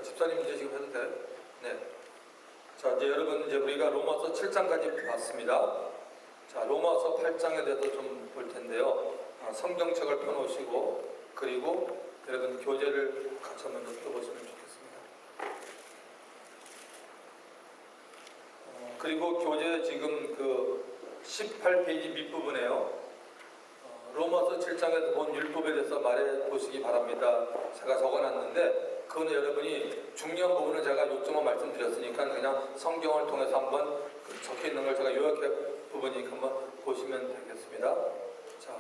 자, 집사님 이제 지금 해도 돼? 네. 자, 이제 여러분 이제 우리가 로마서 7장까지 봤습니다. 자, 로마서 8장에 대해서 좀 볼 텐데요. 성경책을 펴놓으시고 그리고 여러분 교재를 같이 한번 펴보시면 좋겠습니다. 그리고 교재 지금 그 18페이지 밑부분에요. 로마서 7장에서 본 율법에 대해서 말해 보시기 바랍니다. 제가 적어놨는데 그거는 여러분이 중요한 부분을 제가 요점만 말씀드렸으니까 그냥 성경을 통해서 한번 그 적혀있는 걸 제가 요약해 부분이니까 한번 보시면 되겠습니다. 자,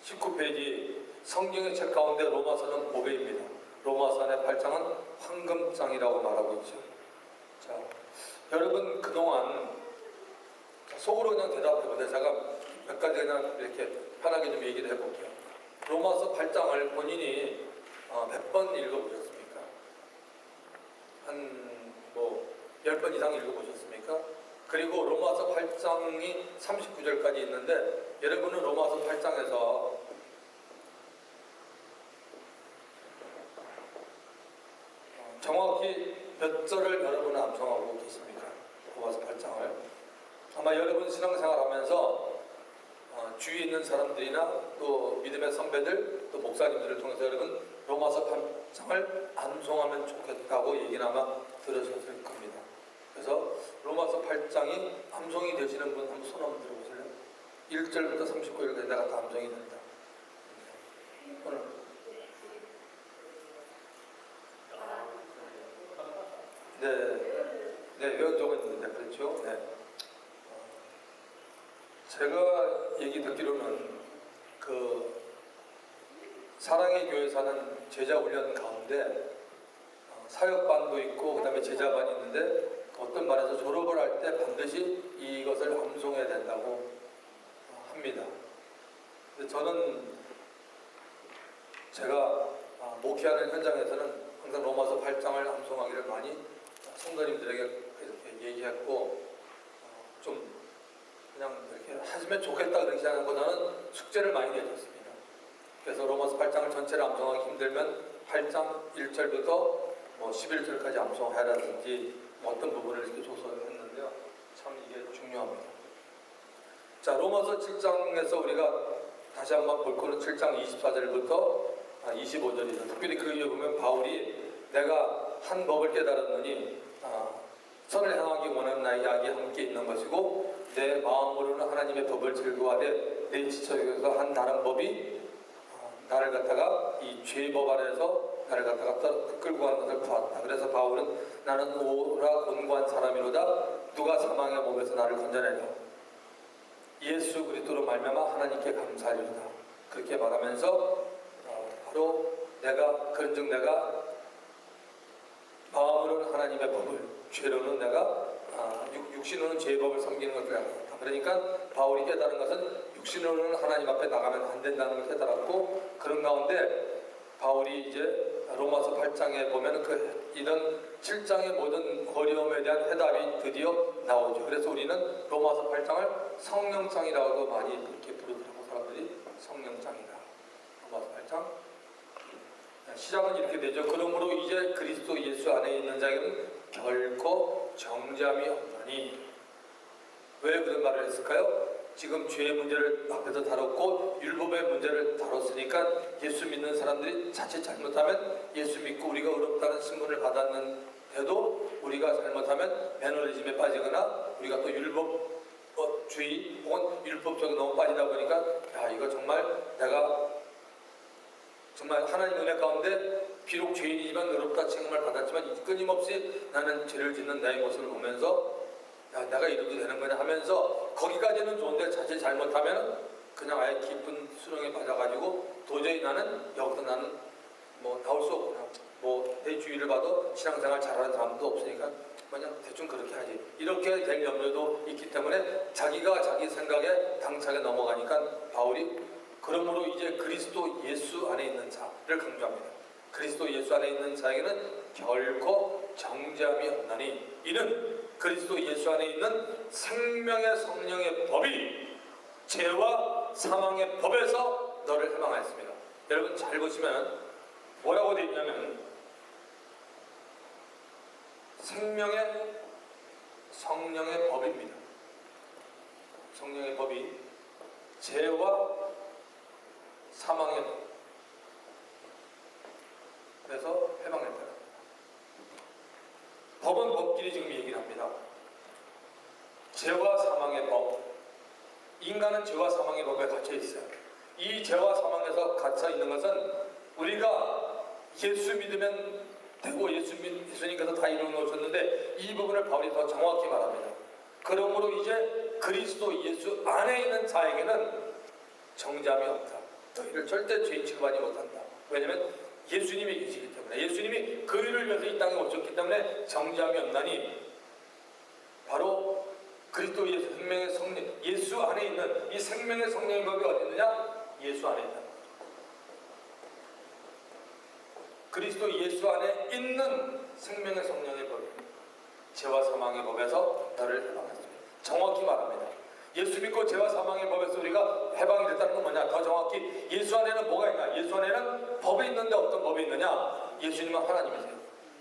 19페이지 성경의 책 가운데 로마서는 보배입니다. 로마서 안에 8장은 황금장이라고 말하고 있죠. 자, 여러분 그동안 속으로 그냥 대답해보세요. 제가 몇 가지 그냥 이렇게 편하게 좀 얘기를 해볼게요. 로마서 8장을 본인이 몇 번 읽어보셨습니까? 한 10번 이상 읽어보셨습니까? 그리고 로마서 8장이 39절까지 있는데 여러분은 로마서 8장에서 정확히 몇 절을 여러분은 암송하고 계십니까? 로마서 8장을 아마 여러분 신앙생활하면서 주위에 있는 사람들이나 또 믿음의 선배들 또 목사님들을 통해서 여러분 로마서 8장을 암송하면 좋겠다고 얘기는 아마 들으셨을 겁니다. 그래서 로마서 8장이 암송이 되시는 분 한번 손 한번 들어보실래요? 1절부터 39절까지 내가 다 암송이 된다. 오늘 네, 외운 적은 있는데 그렇죠? 네. 제가 얘기 듣기로는 그 사랑의 교회 사는 제자 훈련 가운데 사역반도 있고 그 다음에 제자반이 있는데 어떤 반에서 졸업을 할 때 반드시 이것을 암송해야 된다고 합니다. 근데 저는 제가 목회하는 현장에서는 항상 로마서 8장을 암송하기를 많이 성도님들에게 이렇게 얘기했고 좀 그냥 이렇게 하시면 좋겠다 그렇게 하는 것보다는 숙제를 많이 내줬습니다. 그래서 로마서 8장을 전체를 암송하기 힘들면 8장 1절부터 11절까지 암송하라든지 어떤 부분을 이렇게 줘서 했는데요. 참 이게 중요합니다. 자, 로마서 7장에서 우리가 다시 한번 볼 거는 7장 24절부터 25절이죠. 특별히 그 위에 보면 바울이 내가 한 법을 깨달았느니 선을 행하기 원하는 나의 약이 함께 있는 것이고 내 마음으로는 하나님의 법을 즐거워하되 내 지체에서 한 다른 법이 나를 갖다가 이 죄의 법 아래에서 나를 갖다가 끌고 가는 것을 보았다. 그래서 바울은 나는 오라 곤고한 사람이로다. 누가 사망의 몸에서 나를 건져내랴. 예수 그리스도로 말미암아 하나님께 감사하리로다. 그렇게 말하면서 바로 그런즉 내가 마음으로는 하나님의 법을 죄로는 내가 육신으로는 죄의 법을 섬기는 것을 알았다. 그러니까 바울이 깨달은 것은 육신으로는 하나님 앞에 나가면 안 된다는 걸 깨달았고 그런 가운데 바울이 이제 로마서 8장에 보면 이런 7장의 모든 어려움에 대한 해답이 드디어 나오죠. 그래서 우리는 로마서 8장을 성령장이라고 많이 이렇게 부르더라고 사람들이. 성령장이다. 로마서 8장 시작은 이렇게 되죠. 그러므로 이제 그리스도 예수 안에 있는 자에게는 결코 정죄함이 없나니. 왜 그런 말을 했을까요? 지금 죄의 문제를 앞에서 다뤘고 율법의 문제를 다뤘으니까 예수 믿는 사람들이 자칫 잘못하면 예수 믿고 우리가 의롭다는 신분을 받았는데도 우리가 잘못하면 매너리즘에 빠지거나 우리가 또 율법주의 혹은 율법 쪽에 너무 빠지다 보니까 이거 정말 내가 정말 하나님 은혜 가운데 비록 죄인이지만 의롭다 칭함을 받았지만 끊임없이 나는 죄를 짓는 나의 모습을 보면서 내가 이래도 되는 거냐 하면서 거기까지는 좋은데 자칫 잘못하면 그냥 아예 깊은 수렁에 빠져가지고 도저히 여기서 나는 나올 수 없구나. 내 주위를 봐도 신앙생활 잘하는 사람도 없으니까 그냥 대충 그렇게 하지. 이렇게 될 염려도 있기 때문에 자기가 자기 생각에 당차게 넘어가니까 바울이 그러므로 이제 그리스도 예수 안에 있는 자를 강조합니다. 그리스도 예수 안에 있는 자에게는 결코 정죄함이 없나니 이는 그리스도 예수 안에 있는 생명의 성령의 법이 죄와 사망의 법에서 너를 해방하였습니다. 여러분 잘 보시면 뭐라고 되어 있냐면 생명의 성령의 법입니다. 성령의 법이 죄와 사망의 법. 그래서 해방했다. 법은 법끼리 지금 얘기를 합니다. 죄와 사망의 법. 인간은 죄와 사망의 법에 갇혀 있어요. 이 죄와 사망에서 갇혀 있는 것은 우리가 예수 믿으면 되고 예수님께서 다 이루어 놓으셨는데 이 부분을 바울이 더 정확히 말합니다. 그러므로 이제 그리스도 예수 안에 있는 자에게는 정죄함이 없다. 너희를 절대 죄인 취급하지 못한다. 왜냐하면 예수님이 계시기 때문에, 예수님이 그 일을 위해서 이 땅에 오셨기 때문에 정죄함이 없나니, 바로 그리스도 예수 생명의 성령, 예수 안에 있는 이 생명의 성령의 법이 어디 있느냐? 예수 안에 있다. 그리스도 예수 안에 있는 생명의 성령의 법, 죄와 사망의 법에서 너를 해방했습니다. 정확히 말합니다. 예수 믿고 죄와 사망의 법에서 우리가 해방이 됐다는 건 뭐냐? 더 정확히 예수 안에는 뭐가 있냐? 예수 안에는 법이 있는데 어떤 법이 있느냐? 예수님은 하나님이세요.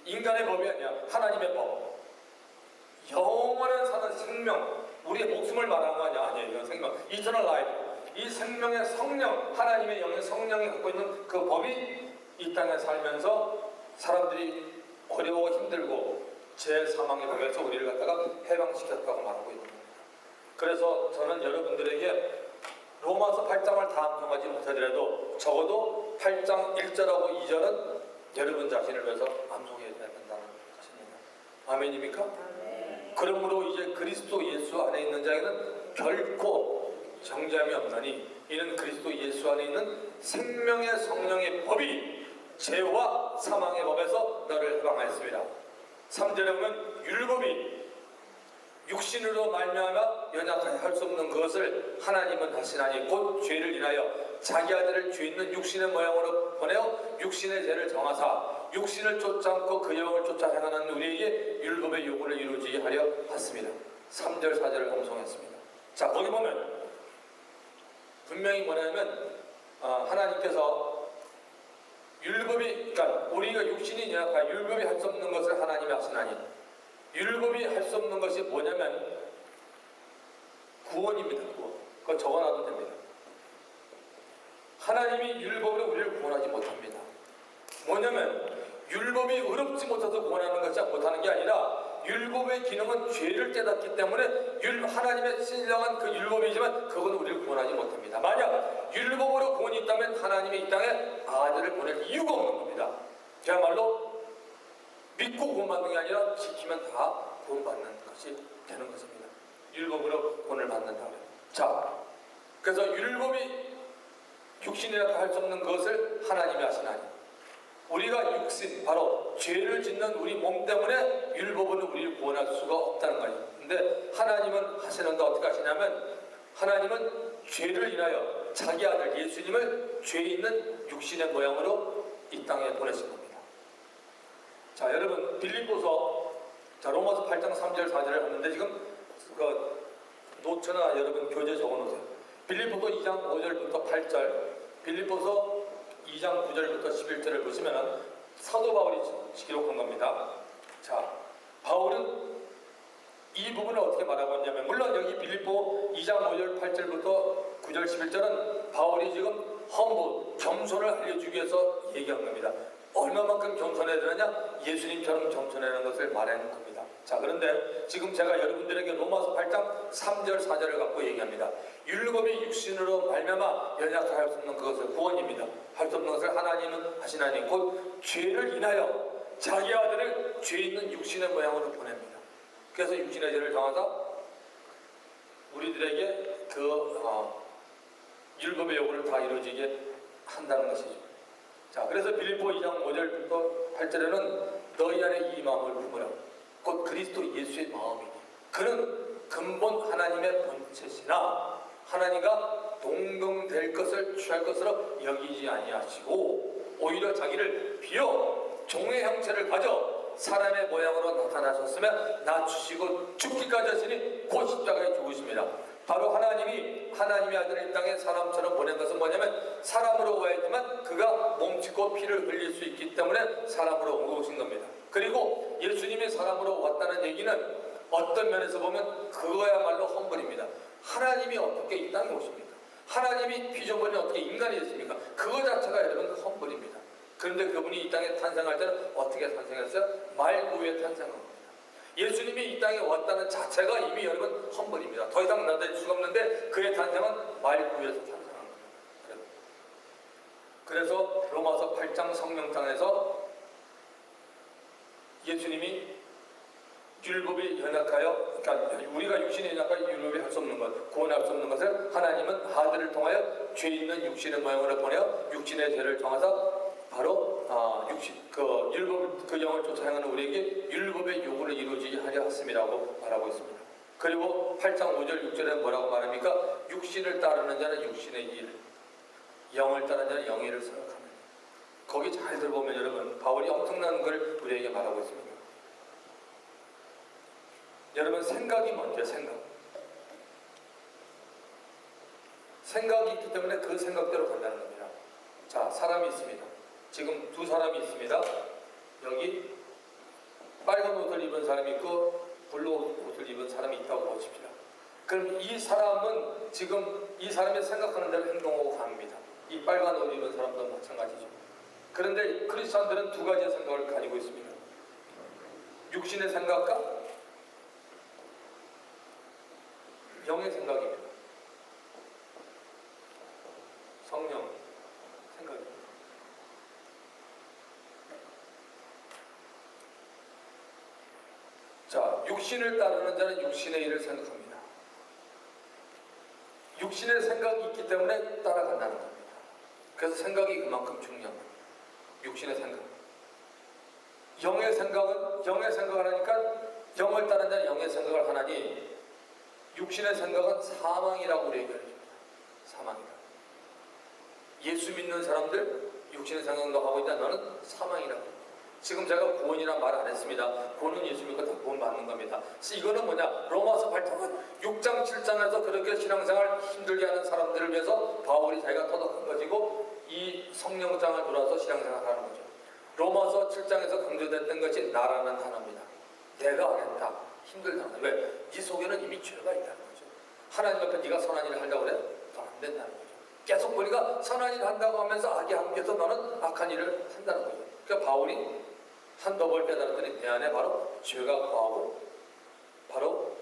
인간의 법이 아니야. 하나님의 법. 영원한 사는 생명, 우리의 목숨을 말하는 거 아니야? 아니에요. 이건 생명. 이터널 라이프. 이 생명의 성령, 하나님의 영의 성령이 갖고 있는 그 법이 이 땅에 살면서 사람들이 어려워 힘들고 죄 사망의 법에서 우리를 갖다가 해방시켰다고 말하고 있는 겁니다. 그래서 저는 여러분들에게 로마서 8장을 다 암송하지 못하더라도 적어도 8장 1절하고 2절은 여러분 자신을 위해서 암송해야 된다는 것입니다. 아멘입니까? 그러므로 이제 그리스도 예수 안에 있는 자에게는 결코 정죄함이 없나니 이는 그리스도 예수 안에 있는 생명의 성령의 법이 죄와 사망의 법에서 너를 해방하였습니다. 3절에 보면 율법이 육신으로 말미암아 연약하게 할 수 없는 그것을 하나님은 하시나니 곧 죄를 인하여 자기 아들을 죄 있는 육신의 모양으로 보내어 육신의 죄를 정하사 육신을 쫓지 않고 그 영을 쫓아 행하는 우리에게 율법의 요구를 이루어지게 하려 하였습니다. 3절 4절을 암송했습니다. 자, 거기 보면 분명히 뭐냐면 하나님께서 율법이, 그러니까 우리가 육신이 연약하여 율법이 할 수 없는 것을 하나님이 하시나니, 율법이 할 수 없는 것이 뭐냐면 구원입니다. 구원. 그거 적어놔도 됩니다. 하나님이 율법으로 우리를 구원하지 못합니다. 뭐냐면 율법이 의롭지 못해서 구원하는 것이 못하는 게 아니라 율법의 기능은 죄를 깨닫기 때문에 하나님의 신령한 그 율법이지만 그건 우리를 구원하지 못합니다. 만약 율법으로 구원이 있다면 하나님이 이 땅에 아들을 보낼 이유가 없는 겁니다. 그야말로 믿고 구원받는 게 아니라 지키면 다 구원받는 것이 되는 것입니다. 율법으로 구원을 받는다. 자, 그래서 율법이 육신이라 할 수 없는 것을 하나님이 하시나니 우리가 육신, 바로 죄를 짓는 우리 몸 때문에 율법은 우리를 구원할 수가 없다는 거예요. 근데 하나님은 하시는데 어떻게 하시냐면 하나님은 죄를 인하여 자기 아들 예수님을 죄 있는 육신의 모양으로 이 땅에 보내신 겁니다. 자, 여러분 빌립보서, 자, 로마서 8장 3절 4절을 하는데 지금 그 노트나 여러분 교재 적어놓으세요. 빌립보서 2장 5절부터 8절, 빌립보서 2장 9절부터 11절을 보시면 사도 바울이 기록한 겁니다. 자, 바울은 이 부분을 어떻게 말하고 있냐면, 물론 여기 빌립보 2장 5절 8절부터 9절 11절은 바울이 지금 겸손을 알려주기 위해서 얘기한 겁니다. 얼마만큼 겸손해야 되느냐? 예수님처럼 겸손하는 것을 말하는 겁니다. 자, 그런데 지금 제가 여러분들에게 로마서 8장 3절 4절을 갖고 얘기합니다. 율법이 육신으로 말미암아 연약하게 할 수 없는 그것을 구원입니다. 할 수 없는 것을 하나님은 하시나니 곧 죄를 인하여 자기 아들을 죄 있는 육신의 모양으로 보냅니다. 그래서 육신의 죄를 정하사 우리들에게 그 율법의 요구를 다 이루어지게 한다는 것이죠. 자, 그래서 빌립보 2장 5절부터 8절에는 너희 안에 이 마음을 품으라. 곧 그리스도 예수의 마음이니 그는 근본 하나님의 본체시나 하나님과 동등될 것을 취할 것으로 여기지 아니하시고 오히려 자기를 비워 종의 형체를 가져 사람의 모양으로 나타나셨으며 낮추시고 죽기까지 하시니 곧 십자가에 죽으십니다. 바로 하나님의 아들을 이 땅에 사람처럼 보낸 것은 뭐냐면 사람으로 와야지만 그가 몸짓고 피를 흘릴 수 있기 때문에 사람으로 온 것인 겁니다. 그리고 예수님이 사람으로 왔다는 얘기는 어떤 면에서 보면 그거야말로 험블입니다. 하나님이 어떻게 이 땅에 오십니까? 하나님이 피조물이 어떻게 인간이 됐습니까? 그거 자체가 여러분 험블입니다. 그런데 그분이 이 땅에 탄생할 때는 어떻게 탄생했어요? 말 구에 탄생한 겁니다. 예수님이 이 땅에 왔다는 자체가 이미 여러분 험블입니다. 더 이상 나타날 수가 없는데 그의 탄생은 말 구에서 탄생한 겁니다. 그래서 로마서 8장 성령장에서 예수님이 율법이 연약하여, 그러니까 우리가 육신이 연약하여 율법이 할 수 없는 것, 구원할 수 없는 것을 하나님은 아들을 통하여 죄 있는 육신의 모양으로 보내어 육신의 죄를 정하사 바로 율법 그 영을 쫓아 행하는 우리에게 율법의 요구를 이루어지게 하려 하심이라고 말하고 있습니다. 그리고 8장 5절 6절에 뭐라고 말합니까? 육신을 따르는 자는 육신의 일, 영을 따르는 자는 영의 일을 생각하는. 거기 잘 들어보면 여러분 바울이 엄청난 걸 우리에게 말하고 있습니다. 여러분 생각이 먼저 생각이 있기 때문에 그 생각대로 간다는 겁니다. 자, 사람이 있습니다. 지금 두 사람이 있습니다. 여기 빨간 옷을 입은 사람이 있고 블루 옷을 입은 사람이 있다고 보십시다. 그럼 이 사람은 지금 이 사람이 생각하는 대로 행동하고 갑니다. 이 빨간 옷을 입은 사람도 마찬가지죠. 그런데 크리스찬들은 두 가지의 생각을 가지고 있습니다. 육신의 생각과 영의 생각입니다. 성령 생각입니다. 자, 육신을 따르는 자는 육신의 일을 생각합니다. 육신의 생각이 있기 때문에 따라간다는 겁니다. 그래서 생각이 그만큼 중요한 겁니다. 육신의 생각. 영의 생각을 하니까 영을 따르는 자는 영의 생각을 하나니 육신의 생각은 사망이라고 우리 얘기합니다. 사망이다. 예수 믿는 사람들 육신의 생각도 하고 있다. 너는 사망이라고. 지금 제가 구원이란 말 안 했습니다. 구원은 예수 믿고 다 구원 받는 겁니다. 이거는 뭐냐? 로마서 8장은 6장 7장에서 그렇게 신앙생활 힘들게 하는 사람들을 위해서 바울이 자기가 터득한 것이고 이 성령장을 돌아서 신앙생활 하는 거죠. 로마서 7장에서 강조됐던 것이 나라는 단어입니다. 내가 안 했다. 힘들다. 왜? 네 속에는 이미 죄가 있다는 거죠. 하나님 앞에 네가 선한 일을 하려고 그래? 더 안 된다는 거죠. 계속 우리가 선한 일을 한다고 하면서 악이 함께해서 너는 악한 일을 한다는 거죠. 그러니까 바울이 한두 번 깨달았더니 내 안에 바로 죄가 거하고 바로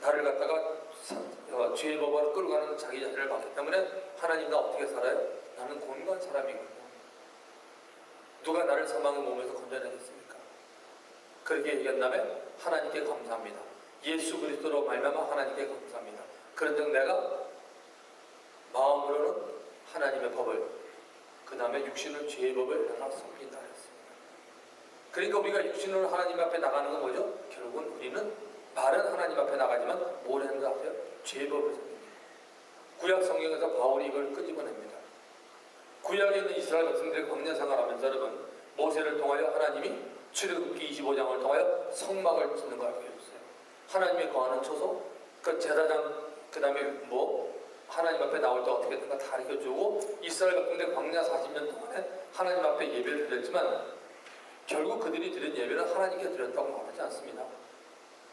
나를 갖다가 죄의 법으로 끌고 가는 자기 자신을 봤기 때문에 하나님 나 어떻게 살아요? 나는 곤고한 사람이거든요. 누가 나를 사망의 몸에서 건져내겠습니까? 그렇게 얘기한 다음에 하나님께 감사합니다. 예수 그리스도로 말미암아 하나님께 감사합니다. 그런데 내가 마음으로는 하나님의 법을, 그 다음에 육신은 죄의 법을 내가 섬긴다 했습니다. 그러니까 우리가 육신으로 하나님 앞에 나가는 건 뭐죠? 결국은 우리는 말은 하나님 앞에 나가지만 뭘 하는 거 아세요? 죄의 법을 섬깁니다. 구약 성경에서 바울이 이걸 끄집어냅니다. 구약에 있는 이스라엘 백성들이 광야 생활하면서 여러분 모세를 통하여 하나님이 출애굽기 25장을 통하여 성막을 짓는 걸 알게 해줬어요. 하나님의 거하는 처소, 그 제사장, 그 다음에 하나님 앞에 나올 때 어떻게 된가 다 가르쳐주고 이스라엘 백성들 광야 40년 동안에 하나님 앞에 예배를 드렸지만 결국 그들이 드린 예배는 하나님께 드렸다고 말하지 않습니다.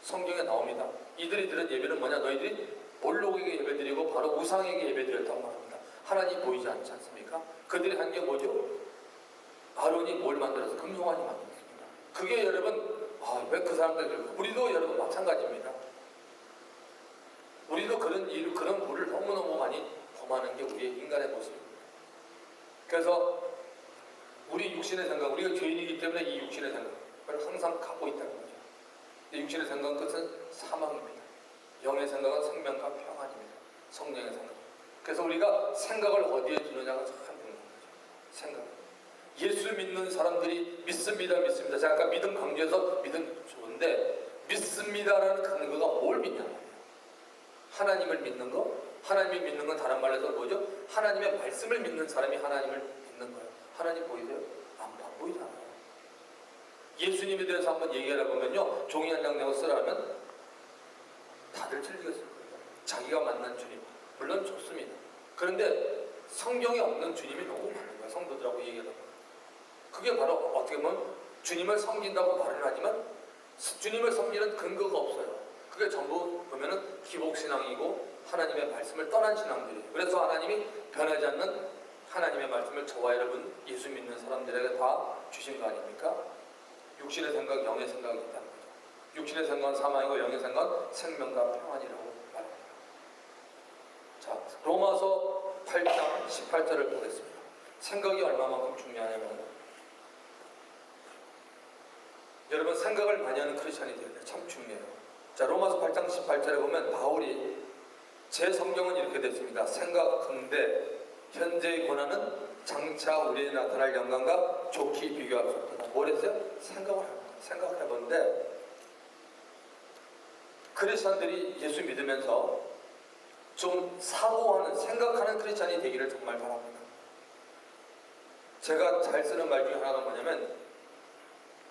성경에 나옵니다. 이들이 드린 예배는 뭐냐? 너희들이 몰록에게 예배드리고 바로 우상에게 예배드렸다고 말합니다. 하나님 보이지 않지 않습니까? 그들이 한 게 뭐죠? 아론이 뭘 만들어서 금송아지 만들었습니다. 그게 여러분 왜 그 사람들 우리도 여러분 마찬가지입니다. 우리도 그런 물을 너무너무 많이 범하는 게 우리의 인간의 모습입니다. 그래서 우리 육신의 생각, 우리가 죄인이기 때문에 이 육신의 생각을 항상 갖고 있다는 거죠. 이 육신의 생각은 끝은 사망입니다. 영의 생각은 생명과 평안입니다. 성령의 생각. 그래서 우리가 생각을 어디에 두느냐가 참 중요한 거죠. 생각. 예수 믿는 사람들이 믿습니다. 제가 아까 믿음 강조해서 믿음 좋은데 믿습니다라는 근거가 뭘 믿냐는 거예요. 하나님을 믿는 거? 하나님을 믿는 건 다른 말로 해서 뭐죠? 하나님의 말씀을 믿는 사람이 하나님을 믿는 거예요. 하나님 보이세요? 안 보이잖아요. 예수님에 대해서 한번 얘기하다 보면요. 종이 한 장 내고 쓰라면 다들 틀리겠을 거예요. 자기가 만난 주님. 물론 좋습니다. 그런데 성경에 없는 주님이 너무 많은 거예요. 성도들하고 얘기하다 보면. 그게 바로 어떻게 보면 주님을 섬긴다고 말을 하지만 주님을 섬기는 근거가 없어요. 그게 전부 보면은 기복신앙이고 하나님의 말씀을 떠난 신앙들이에요. 그래서 하나님이 변하지 않는 하나님의 말씀을 저와 여러분 예수 믿는 사람들에게 다 주신 거 아닙니까? 육신의 생각, 영의 생각이 있다는 거죠. 육신의 생각은 사망이고 영의 생각은 생명과 평안이라고 말합니다. 자, 로마서 8장 18절을 보겠습니다. 생각이 얼마만큼 중요하냐면 여러분 생각을 많이 하는 크리스찬이 되어야 돼요. 참 중요해요. 자, 로마서 8장 18절에 보면 바울이 제 성경은 이렇게 됐습니다. 생각한데 현재의 고난은 장차 우리에 나타날 영광과 좋게 비교할 수 없다. 뭘 했어요? 생각해본데 크리스찬들이 예수 믿으면서 좀 사고하는 생각하는 크리스찬이 되기를 정말 바랍니다. 제가 잘 쓰는 말 중에 하나가 뭐냐면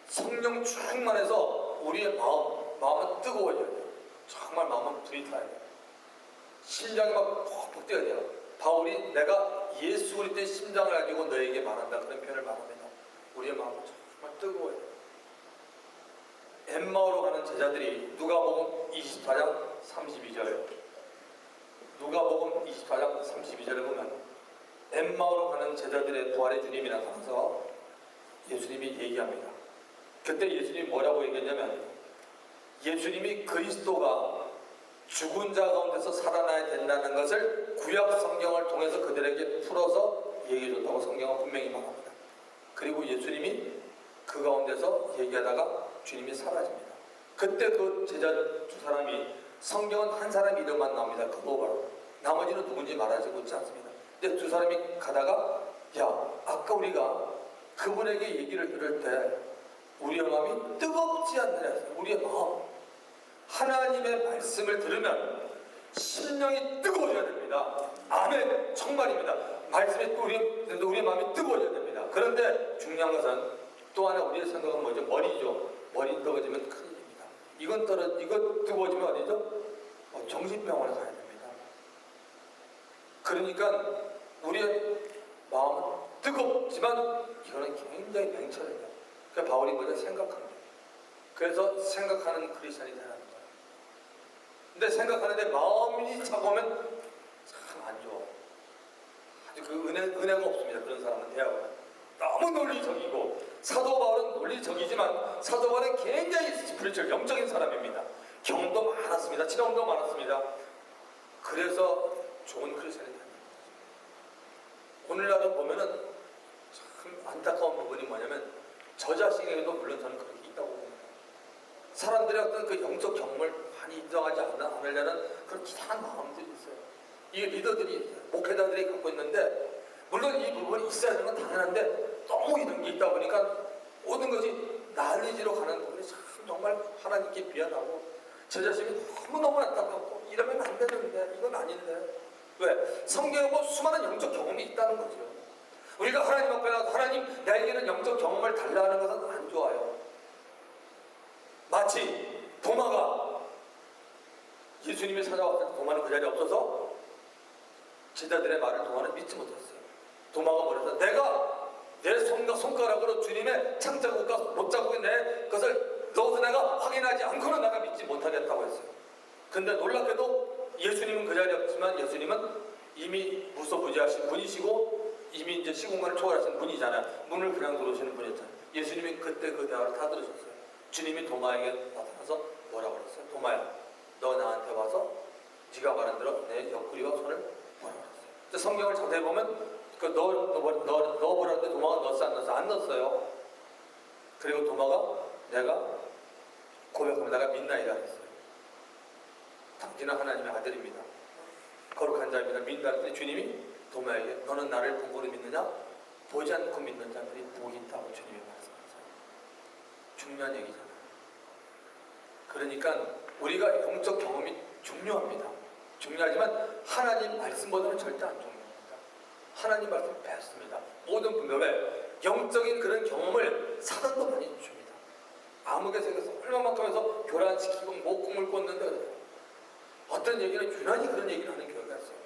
성령 충만해서 우리의 마음은 뜨거워져야 돼요. 정말 마음은 불이 타야 돼요. 심장이 막 퍽퍽 뛰어야 돼요. 바울이 내가 예수 그리스도의 심장을 가지고 너에게 말한다 그런 표현을 말합니다. 우리의 마음은 정말 뜨거워야 돼요. 엠마오로 가는 제자들이 누가복음 24장 32절 누가복음 24장 32절에 보면 엠마오로 가는 제자들의 부활의 주님이 나타나서 예수님이 얘기합니다. 그때 예수님이 뭐라고 얘기했냐면 예수님이 그리스도가 죽은 자 가운데서 살아나야 된다는 것을 구약 성경을 통해서 그들에게 풀어서 얘기해 줬다고 성경은 분명히 말합니다. 그리고 예수님이 그 가운데서 얘기하다가 주님이 사라집니다. 그때 그 제자 두 사람이 성경은 한 사람 이름만 나옵니다. 그거 바로 나머지는 누군지 말하지 않습니다. 근데 두 사람이 가다가 야 아까 우리가 그분에게 얘기를 들을 때 우리의 마음이 뜨겁지 않느냐. 우리의 마음 하나님의 말씀을 들으면 심령이 뜨거워져야 됩니다. 아멘. 정말입니다. 말씀이 우리의 마음이 뜨거워져야 됩니다. 그런데 중요한 것은 또 하나 우리의 생각은 뭐죠? 머리죠. 머리 뜨거워지면 큰일입니다. 이거 뜨거워지면 어디죠? 정신병원에 가야 됩니다. 그러니까 우리의 마음은 뜨겁지만 이거는 굉장히 냉철해요. 그러니까 바울이 뭐죠? 생각합니다. 그래서 생각하는 크리스찬이 되는 거예요. 근데 생각하는데 마음이 차가우면 참 안 좋아. 아주 그 은혜가 없습니다. 그런 사람은 대하고는 너무 논리적이고 사도 바울은 논리적이지만 사도 바울은 굉장히 스피리추얼 영적인 사람입니다. 경험도 많았습니다. 체험도 많았습니다. 그래서 좋은 크리스찬이 됩니다. 오늘날은 보면은 참 안타까운 부분이 뭐냐면 저 자신에게도 물론 저는 그렇게 있다고 봅니다. 사람들의 어떤 그 영적 경험을 많이 인정하지 않으려는 그런 이상한 마음들이 있어요. 이게 리더들이 목회자들이 갖고 있는데 물론 이 부분이 있어야 하는 건 당연한데 너무 이런 게 있다 보니까 모든 것이 난리지로 가는 부분이 참 정말 하나님께 미안하고 저 자신이 너무너무 안타깝고 이러면 안 되는데 이건 아닌데 왜? 성경에 뭐 수많은 영적 경험이 있다는 거죠. 우리가 하나님 앞에 나가서 하나님 나에게는 영적 경험을 달라 하는 것은 안 좋아요. 마치 도마가 예수님이 찾아왔을 때 도마는 그 자리에 없어서 제자들의 말을 도마는 믿지 못했어요. 도마가 뭐랬어? 내가 내 손가락으로 주님의 창자국과 못자국에 내 것을 넣어서 내가 확인하지 않고는 내가 믿지 못하겠다고 했어요. 근데 놀랍게도 예수님은 그 자리에 없지만 예수님은 이미 무소부지하신 분이시고 이미 이제 시공간을 초월하신 분이잖아요. 문을 그냥 들어오시는 분이었잖아요. 예수님이 그때 그 대화를 다 들으셨어요. 주님이 도마에게 나타나서 뭐라고 그랬어요? 도마야, 너 나한테 와서 네가 말한 대로 내 옆구리와 손을 뭐라고 그랬어요? 성경을 자세히 보면 그 넣어보라는데 도마가 넣었어 안 넣었어? 안 넣었어요. 그리고 도마가 내가 고백하면 내가 믿나이다 그랬어요. 당신은 하나님의 아들입니다. 거룩한 자입니다. 믿는다 했더니 주님이 도마에게 너는 나를 본고로 믿느냐? 보지 않고 믿는 자들이 복이 있다고 주님이 말씀하세요. 중요한 얘기잖아요. 그러니까 우리가 영적 경험이 중요합니다. 중요하지만 하나님 말씀보다는 절대 안 중요합니다. 하나님 말씀 뵙습니다. 모든 분들 왜? 영적인 그런 경험을 사단도 많이 줍니다. 아무개 생겨서 얼마만큼 해서 교란시키고 목금을 꽂는다 그래요. 어떤 얘기는 유난히 그런 얘기를 하는 교회가 있어요.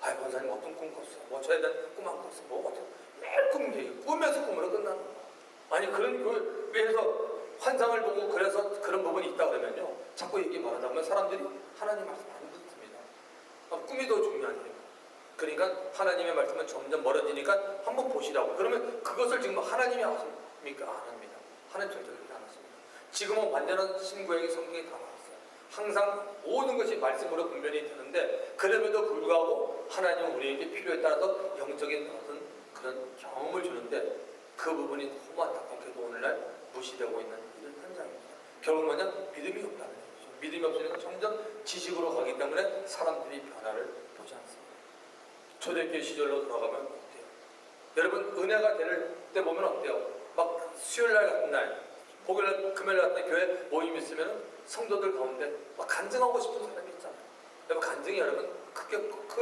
아이 권사님 어떤 꿈 꿨어? 뭐 저에 대한 꿈 안 꿨어? 뭐 어떤 매일 꿈 얘기 꿈에서 꿈으로 끝나는 거야. 아니 그런 그 위해서 환상을 보고 그래서 그런 부분이 있다 그러면요, 자꾸 얘기 말하다 보면 사람들이 하나님 말씀 안 듣습니다. 꿈이 더 중요한 거예요. 그러니까 하나님의 말씀은 점점 멀어지니까 한번 보시라고. 그러면 그것을 지금 하나님이 하십니까? 안 합니다. 하나님 절대 그렇게 안 하십니다. 지금은 완전한 신구약의 성경이 다 나왔어요. 항상 모든 것이 말씀으로 분별이 되는데, 그럼에도 불구하고 하나님은 우리에게 필요에 따라서 영적인 어떤 그런 경험을 주는데, 그 부분이 너무 안타깝게도 오늘날 무시되고 있는 이런 현장입니다. 결국 뭐냐? 믿음이 없다는 거죠. 믿음이 없으니까 점점 지식으로 가기 때문에 사람들이 변화를 보지 않습니다. 초대교회 시절로 돌아가면 어때요? 여러분, 은혜가 될 때 보면 어때요? 막 수요일날 같은 날, 목요일날, 금요일 같은 교회 모임 있으면 성도들 가운데 막 간증하고 싶은 사람이 있잖아요. 여러분, 간증이 여러분 크게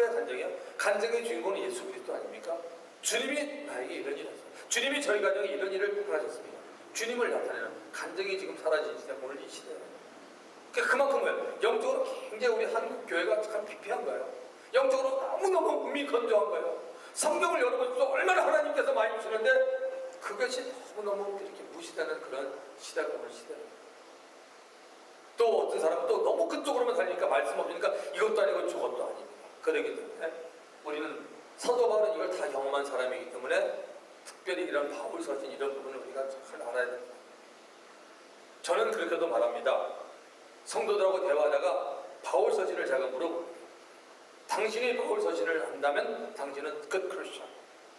간증이에요? 간증의 주인공은 예수 그리스도 아닙니까? 주님이 나에게 이런 일을 했어요. 주님이 저희 가정에 이런 일을 행하셨습니다. 주님을 나타내는 간증이 지금 사라진 시대, 오늘 이 시대예요. 그만큼 뭐예요? 영적으로 굉장히 우리 한국 교회가 참 피폐한 거예요. 영적으로 너무너무 몸이 건조한 거예요. 성경을 열어보십시오. 얼마나 하나님께서 많이 주시는데 그것이 너무너무 이렇게 무시되는 그런 시대가 오늘 시대예요. 또 어떤 사람은 또 너무 그쪽으로만 달리니까 말씀 없으니까 이것도 아니고 저것도 아닙니다. 그러기 때문에 우리는 사도 바울은 이걸 다 경험한 사람이기 때문에 특별히 이런 바울서신 이런 부분을 우리가 잘 알아야 됩니다. 저는 그렇게도 말합니다. 성도들하고 대화하다가 바울서신을 제가 물어봅니다. 당신이 바울서신을 안다면 당신은 good Christian.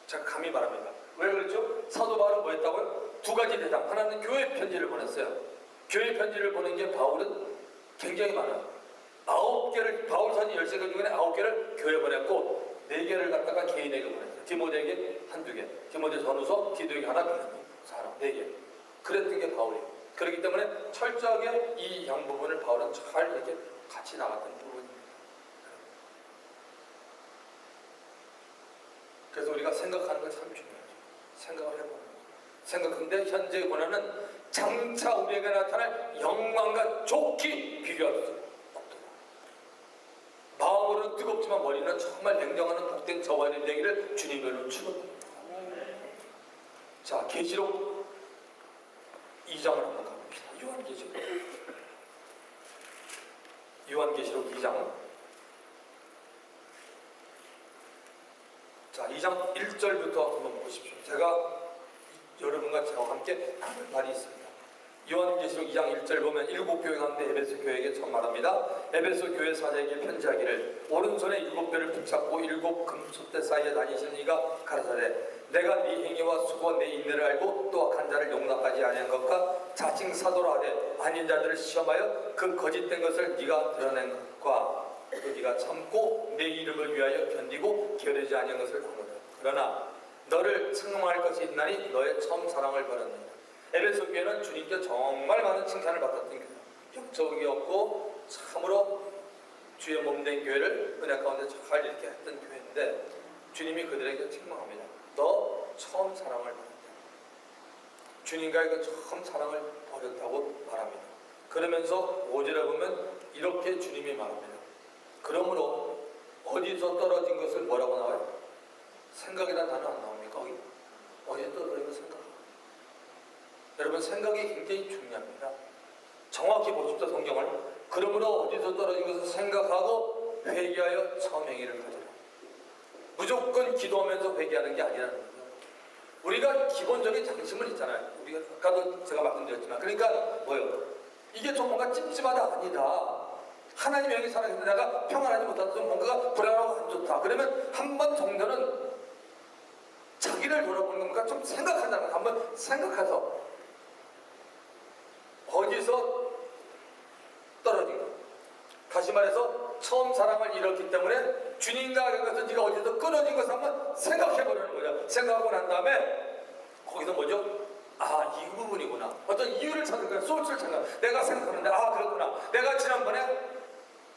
제가 감히 말합니다. 왜 그렇죠? 사도 바울은 뭐 했다고요? 두 가지 대상. 하나는 교회 편지를 보냈어요. 교회 편지를 보낸 게 바울은 굉장히 많아요. 9개를, 바울서신 13개 중에 9개를 교회 보냈고 4개를 갖다가 개인에게 보냈어요. 디모데에게 한두 개, 디모데 전후서, 디도에게 하나, 사람 4개. 그랬던 게 바울이에요. 그렇기 때문에 철저하게 이 양 부분을 바울은 잘 이렇게 같이 나갔던 부분입니다. 그래서 우리가 생각하는 건 참 중요하죠. 생각을 해보는 거죠. 생각하는데 현재의 고난은 장차 우리에게 나타날 영광과 좋게 비교할 수 없도다. 마음으로는 뜨겁지만 머리는 정말 냉정하는 복된 저와 인생이를 주님으로 추구합니다. 자, 계시록 2장을 한번 가봅시다. 요한계시록 2장. 자, 2장 1절부터 한번 보십시오. 제가 여러분과 저와 함께 나눌 말이 있습니다. 요한계시록 2장 1절 보면 7교회 가운데 에베소 교회에게 처음 말합니다. 에베소 교회 사제에게 편지하기를 오른손에 7별을 붙잡고 7 금숫대 사이에 다니시는 이가 가라사대 내가 네 행위와 수고 내 인내를 알고 또 악한 자를 용납하지 아니한 것과 자칭 사도라 하되 아닌 자들을 시험하여 그 거짓된 것을 네가 드러낸 것과 또 네가 참고 내 이름을 위하여 견디고 게으르지 아니한 것을 아노라. 그러나 너를 책망할 것이 있나니 너의 처음 사랑을 버렸느니라. 에베소 교회는 주님께 정말 많은 칭찬을 받았던 교회예요. 영적이었고 참으로 주의 몸된 교회를 은혜 가운데 잘 이렇게 했던 교회인데 주님이 그들에게 책망합니다. 너 처음 사랑을 버렸다. 주님과의 그 처음 사랑을 버렸다고 말합니다. 그러면서 5절에 보면 이렇게 주님이 말합니다. 그러므로 어디서 떨어진 것을 뭐라고 나와요? 생각이라는 단어 안 나옵니까? 어디서 떨어진 것 생각. 여러분, 생각이 굉장히 중요합니다. 정확히 보십시오, 성경을. 그러므로 어디서 떨어진 것을 생각하고 회개하여 처음 행위를 가져라. 무조건 기도하면서 회개하는 게 아니라는 거죠. 우리가 기본적인 장심을 있잖아요. 우리가 아까도 제가 말씀드렸지만, 그러니까 뭐예요? 이게 좀 뭔가 찝찝하다 아니다. 하나님의 영이 살아있는데 내가 평안하지 못해서 뭔가가 불안하고 안 좋다. 그러면 한 번 정도는 자기를 돌아보는 건가 좀 생각한다는 거. 한번 생각해서 어디서 떨어진 것. 다시 말해서 처음 사랑을 잃었기 때문에 주님과 가서 네가 어디서 끊어진 것을 한번 생각해보려는 거죠. 생각하고 난 다음에 거기서 뭐죠? 아, 이 부분이구나. 어떤 이유를 찾는 거야. 소스를 찾는 거야. 내가 생각하는데 아, 그렇구나. 내가 지난번에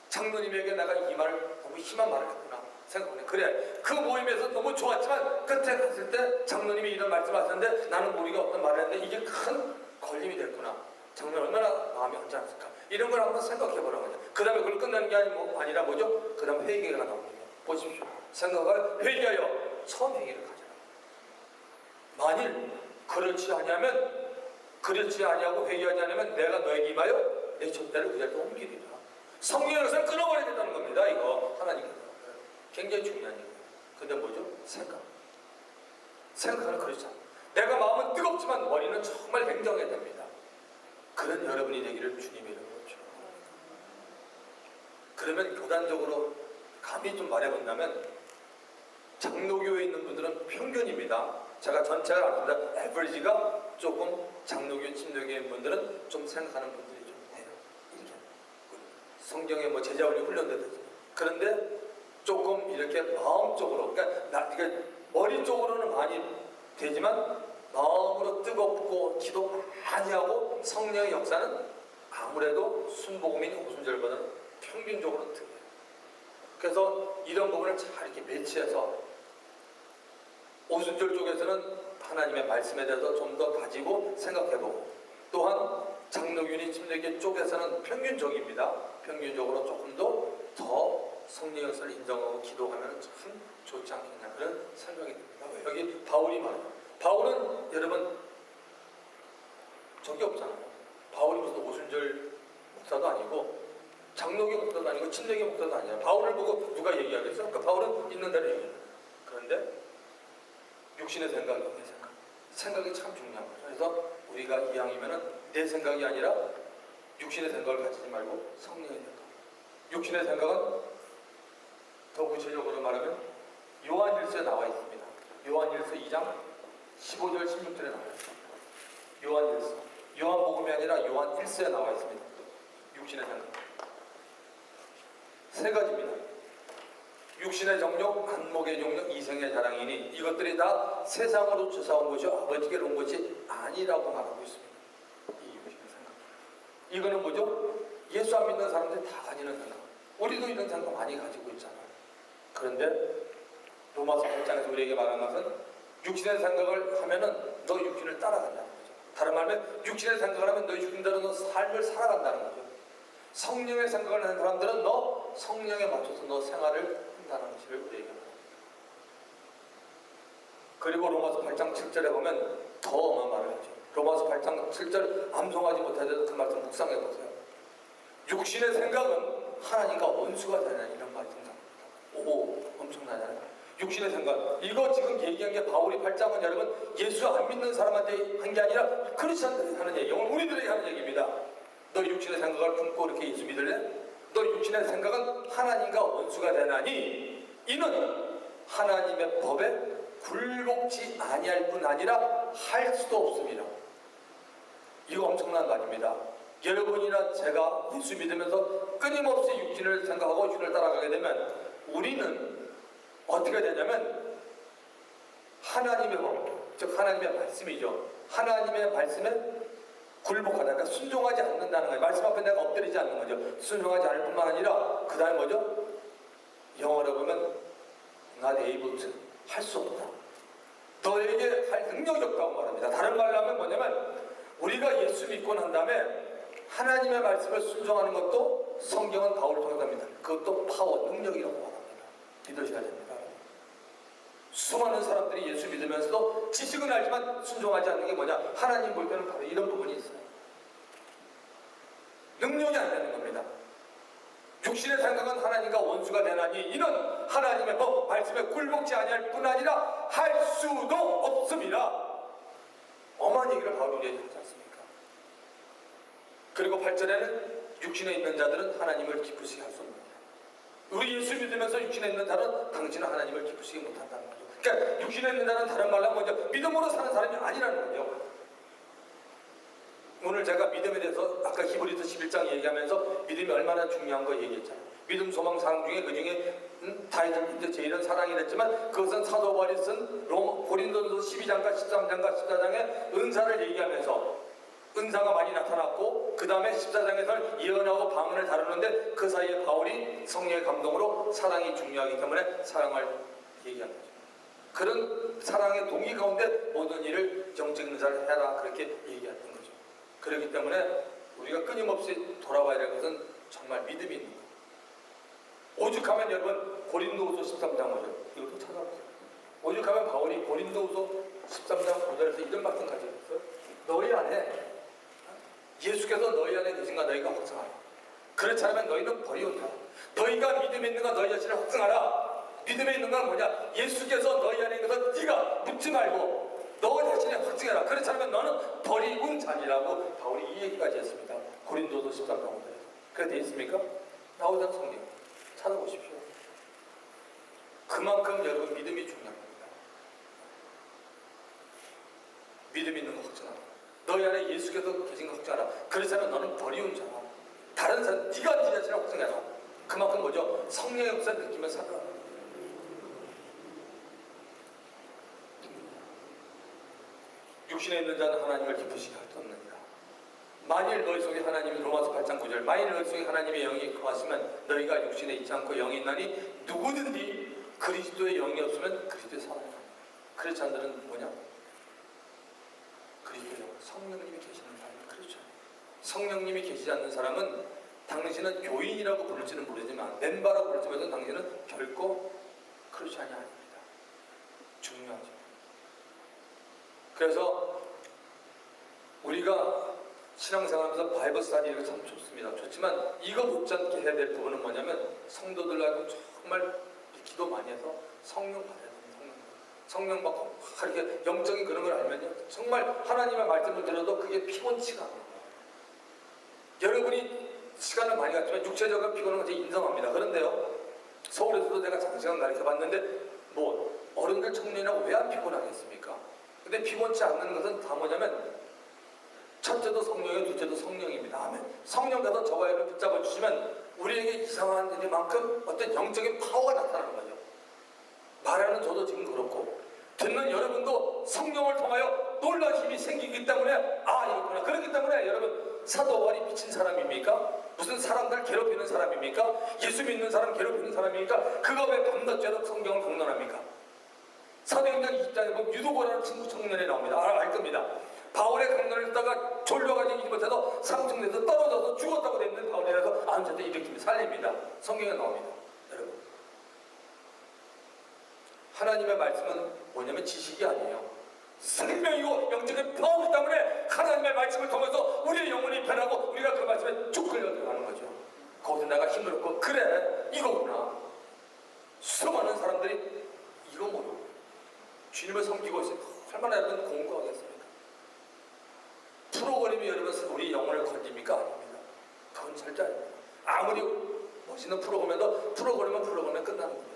장로님에게 내가 이 말을 너무 심한 말을 했구나 생각하네. 그래, 그 모임에서 너무 좋았지만 끝에 갔을 때 장로님이 이런 말씀하셨는데 나는 모르게 어떤 말을 했는데 이게 큰 걸림이 됐구나. 장로님 얼마나 마음이 언짢았을까. 이런 걸 한번 생각해보라는 거죠. 그 다음에 그걸 끝내는 게 아니라 뭐죠? 그 다음에 회개가 나옵니다. 보십시오. 생각을 회개하여 처음 회개를 가져라. 만일 그렇지 않으면 그렇지 아니하고 회개하지 않으면 내가 너에게 임하여 내 족대를 그 자리에 옮기리라. 성령의 역사를 끊어버려야 된다는 겁니다. 이거 하나님께서 굉장히 중요한 얘기예요. 근데 뭐죠? 생각은 그렇지 않아요. 내가 마음은 뜨겁지만 머리는 정말 냉정해야 됩니다. 그런 여러분이 되기를 주님의 이름으로 축원합니다. 그러면 교단적으로 감히 좀 말해본다면 장로교에 있는 분들은 평균입니다. 제가 전체가 아닙니다. 에버리지가 조금 장로교, 침례교인 분들은 좀 생각하는 분들이 좀 돼요. 이렇게 성경에 뭐 제자훈련 훈련도 되죠. 그런데 조금 이렇게 마음적으로, 그러니까 머리 쪽으로는 많이 되지만 마음으로 뜨겁고 기도 많이 하고 성령의 역사는 아무래도 순복음인 오순절보다는 평균적으로 특이해요. 그래서 이런 부분을 잘 이렇게 매치해서 오순절 쪽에서는 하나님의 말씀에 대해서 좀 더 가지고 생각해보고, 또한 장로교니 침례교 쪽에서는 평균적입니다. 평균적으로 조금 더 성령의 역사를 인정하고 기도하면 참 좋지 않겠냐, 그런 설명이 됩니다. 여기 바울이 말해요. 바울은 여러분 적이 없잖아요. 바울이 무슨 오순절 목사도 아니고 장로교 목사도 아니고 침례교 목사도 아니에요. 바울을 보고 누가 얘기하겠어? 그러니까 바울은 있는 대로 얘기해요. 그런데 육신의 생각이 내 생각이 참 중요한 거죠. 그래서 우리가 이왕이면은 내 생각이 아니라 육신의 생각을 가지지 말고 성령의 생각. 육신의 생각은 더 구체적으로 말하면 요한일서에 나와 있습니다. 요한일서 2장 15절 16절에 나와 있습니다. 요한일서, 요한복음이 아니라 요한일서에 나와 있습니다. 육신의 생각 세 가지입니다. 육신의 정욕, 안목의 정욕, 이생의 자랑이니 이것들이 다 세상으로 쫓아온 것이 아버지께로 온 것이 아니라고 말하고 있습니다. 이 육신의 생각. 이거는 뭐죠? 예수 안 믿는 사람들이 다 가지는 생각. 우리도 이런 생각 많이 가지고 있잖아요. 그런데 로마서 8장에서 우리에게 말한 것은 육신의 생각을 하면은 너 육신을 따라간다는 거죠. 다른 말하면 육신의 생각을 하면 너 육신대로 너 삶을 살아간다는 거죠. 성령의 생각을 하는 사람들은 너 성령에 맞춰서 너 생활을 한다는 것을 우리에게 말합니다. 그리고 로마서 8장 7절에 보면 더 어마어마하게 하죠. 로마서 8장 7절 암송하지 못하셔도 그 말씀 묵상해 보세요. 육신의 생각은 하나님과 원수가 되는 이런 말이 등장합니다. 오, 엄청나잖아요. 육신의 생각. 이거 지금 얘기한 게 바울이 8장은 여러분 예수 안 믿는 사람한테 한 게 아니라 크리스천들이 하는 얘기, 오늘 우리들에게 하는 얘기입니다. 너 육신의 생각을 품고 이렇게 예수 믿을래? 너 육신의 생각은 하나님과 원수가 되나니 이는 하나님의 법에 굴복지 아니할 뿐 아니라 할 수도 없습니다. 이거 엄청난 말입니다. 여러분이나 제가 예수 믿으면서 끊임없이 육신을 생각하고 육신을 따라가게 되면 우리는 어떻게 되냐면 하나님의 법, 즉 하나님의 말씀이죠. 하나님의 말씀에 굴복하다, 그러니까 순종하지 않는다는 거예요. 말씀 앞에 내가 엎드리지 않는 거죠. 순종하지 않을 뿐만 아니라 그 다음에 뭐죠? 영어로 보면 not able to, 할 수 없다. 너에게 할 능력이 없다고 말합니다. 다른 말로 하면 뭐냐면 우리가 예수 믿고 난 다음에 하나님의 말씀을 순종하는 것도 성경은 바울을 통해서 합니다. 그것도 파워, 능력이라고 말합니다. 믿으셔야 됩니다. 수많은 사람들이 예수 믿으면서도 지식은 알지만 순종하지 않는 게 뭐냐? 하나님 볼 때는 바로 이런 부분이 있어요. 능력이 안 되는 겁니다. 육신의 생각은 하나님과 원수가 되나니 이는 하나님의 법, 말씀에 굴복지 아니할 뿐 아니라 할 수도 없습니다. 엄한 얘기를 바울이 하지 않습니까? 그리고 8절에는 육신에 있는 자들은 하나님을 기쁘시게 할 수 없습니다. 우리 예수 믿으면서 육신에 있는 자는 당신은 하나님을 기쁘시게 못한다는 거죠. 그러니까 육신에 있는 자는 다른 말로 하면 먼저 믿음으로 사는 사람이 아니라는 거죠. 오늘 제가 믿음에 대해서 아까 히브리서 11장 얘기하면서 믿음이 얼마나 중요한 거 얘기했잖아요. 믿음, 소망, 사랑 중에 그 중에 다윗은 제일은 사랑이 됐지만 그것은 사도 바울이 쓴 고린도서 12장과 13장과 14장의 은사를 얘기하면서 은사가 많이 나타났고 그 다음에 14장에서는 예언하고 방언을 다루는데 그 사이에 바울이 성령의 감동으로 사랑이 중요하기 때문에 사랑을 얘기한 거죠. 그런 사랑의 동기 가운데 모든 일을 정직 은사를 해라 그렇게 얘기했던 거죠. 그렇기 때문에 우리가 끊임없이 돌아봐야 될 것은 정말 믿음이 있는 거예요. 오죽하면 여러분 고린도후서 13장 5절 이것도 찾아보세요. 오죽하면 바울이 고린도후서 13장 5절에서 이런 말씀 가지고 있어요. 너희 안에 예수께서 너희 안에 계신가 너희가 확증하라. 그렇지 않으면 너희는 버리온다. 너희가 믿음에 있는가 너희 자신을 확증하라. 믿음에 있는 건 뭐냐? 예수께서 너희 안에 있는 것을 네가 묻지 말고 너 자신이 확증해라. 그렇지 않으면 너는 버리운 자니라고 바울이 이 얘기까지 했습니다. 고린도서 13장에. 그래 돼 있습니까? 나오잖아. 성경 찾아보십시오. 그만큼 여러분 믿음이 중요합니다. 믿음 있는 거 확증하라. 너희 안에 예수께서 계신 거 확증하라. 그렇지 않으면 너는 버리운 자라. 다른 사람 네가 네 자신을 확증해라. 그만큼 뭐죠? 성령의 역사를 느끼며 살아라. 육신에 있는 자는 하나님을 기쁘시게 할 수 없느니라. 만일 너희 속에 하나님이 로마서 8장 9절 만일 너희 속에 하나님의 영이 거하시면 너희가 육신에 있지 않고 영이 있나니 누구든지 그리스도의 영이 없으면 그리스도의 사람이 아니라. 그렇지 않은 자는 뭐냐? 그리스도의 영, 성령님이 계시는 사람이 그렇죠. 성령님이 계시지 않는 사람은 당신은 교인이라고 부를지는 모르지만 멤버라고 부를지만 당신은 결코 크리스찬이 아닙니다. 중요하죠. 그래서 우리가 신앙생활하면서 바이블 스터디 이거 참 좋습니다. 좋지만 이거 못지않게 해야 될 부분은 뭐냐면 성도들하고 정말 기도 많이 해서 성령 받아야 됩니다. 성령 받고 이렇게 영적인 그런 걸 알면요 정말 하나님의 말씀을 들어도 그게 피곤치가 않아요. 여러분이 시간을 많이 갖지만 육체적인 피곤은 것이 인정합니다. 그런데요 서울에서도 내가 장시간 가르쳐봤는데 뭐 어른들 청년이라고 왜 안 피곤하겠습니까? 근데 피곤치 않는 것은 다 뭐냐면 첫째도 성령이고 둘째도 성령입니다. 아멘. 성령께서 저와 여러분을 붙잡아 주시면 우리에게 이상한 일만큼 어떤 영적인 파워가 나타나는 거죠. 말하는 저도 지금 그렇고 듣는 여러분도 성령을 통하여 놀라운 힘이 생기기 때문에 아 이렇구나. 그렇기 때문에 여러분 사도 바울이 미친 사람입니까? 무슨 사람들 괴롭히는 사람입니까? 예수 믿는 사람 괴롭히는 사람입니까? 그거 왜 밤낮죄로 성경을 공론합니까? 사도행전 20장에 보면 유도고라는 친구 청년이 나옵니다. 알 겁니다. 바울의 강론을 듣다가 졸려가지고 이기지 못해서 상층에서 떨어져서 죽었다고 되어 있는 바울이라서 안전대 일으킵니다. 살립니다. 성경에 나옵니다. 여러분 하나님의 말씀은 뭐냐면 지식이 아니에요. 생명이고 영적인 파워이기 때문에 하나님의 말씀을 통해서 우리의 영혼이 변하고 우리가 그 말씀에 쭉 끌려 들어가는 거죠. 거기서 내가 힘을 얻고 그래 이거구나. 수많은 사람들이 이거 모르고 주님을 섬기고 있어요. 얼마나 여러분 공부하겠습니까? 프로그램이 여러분 우리 영혼을 건집니까? 아닙니다. 그건 절대 아닙니다. 아무리 멋있는 프로그램도 프로그램은 끝나는 겁니다.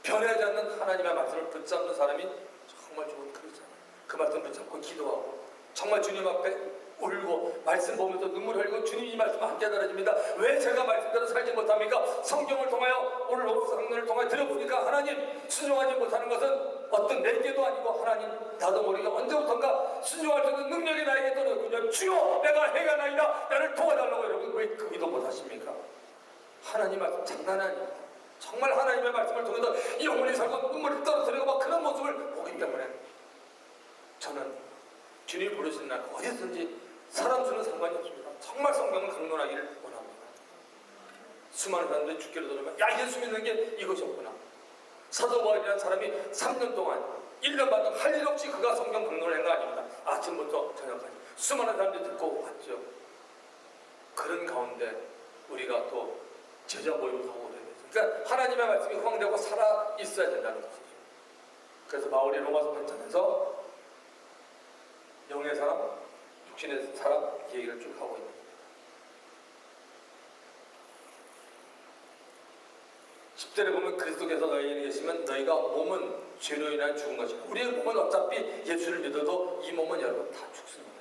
변하지 않는 하나님의 말씀을 붙잡는 사람이 정말 좋은 크리스찬. 그 말씀 붙잡고 기도하고 정말 주님 앞에 울고 말씀 보면서 눈물 흘리고 주님 이 말씀 안 깨달아집니다. 왜 제가 말씀대로 살지 못합니까? 성경을 통하여 오늘 로마서 강론을 통하여 들어보니까 하나님 순종하지 못하는 것은 어떤 내게도 아니고 하나님 나도 모르게 언제부턴가 순종할 수 있는 능력이 나에게 떨어졌군요. 주여 내가 해가 나이다 나를 도와달라고. 여러분 왜 그 기도 못하십니까? 하나님 말씀 장난 아닙니다. 정말 하나님의 말씀을 통해서 영혼이 살고 눈물이 떨어뜨리고 막 그런 모습을 보기 때문에 저는 주님이 부르시는 날 어디든지 사람 수는 상관이 없습니다. 정말 성경을 강론하기를 원합니다. 수많은 사람들이 죽기를 들으면 야 예수 믿는 게 이것이 없구나. 사도 바울이라는 사람이 3년 동안 1년 반 동안 할 일 없이 그가 성경 강론을 한 거 아닙니다. 아침부터 저녁까지 수많은 사람들이 듣고 왔죠. 그런 가운데 우리가 또 제자 모임을 하고 그래야 되죠. 그러니까 하나님의 말씀이 허황되고 살아 있어야 된다는 것이죠. 그래서 바울이 로마서 8장에서 영의 사람, 육신의 사람 얘기를 쭉 하고 있는 겁니다. 10절에 보면 그리스도께서 너희 안에 계시면 너희가 몸은 죄로 인하여 죽은 것이다. 우리의 몸은 어차피 예수를 믿어도 이 몸은 여러분 다 죽습니다.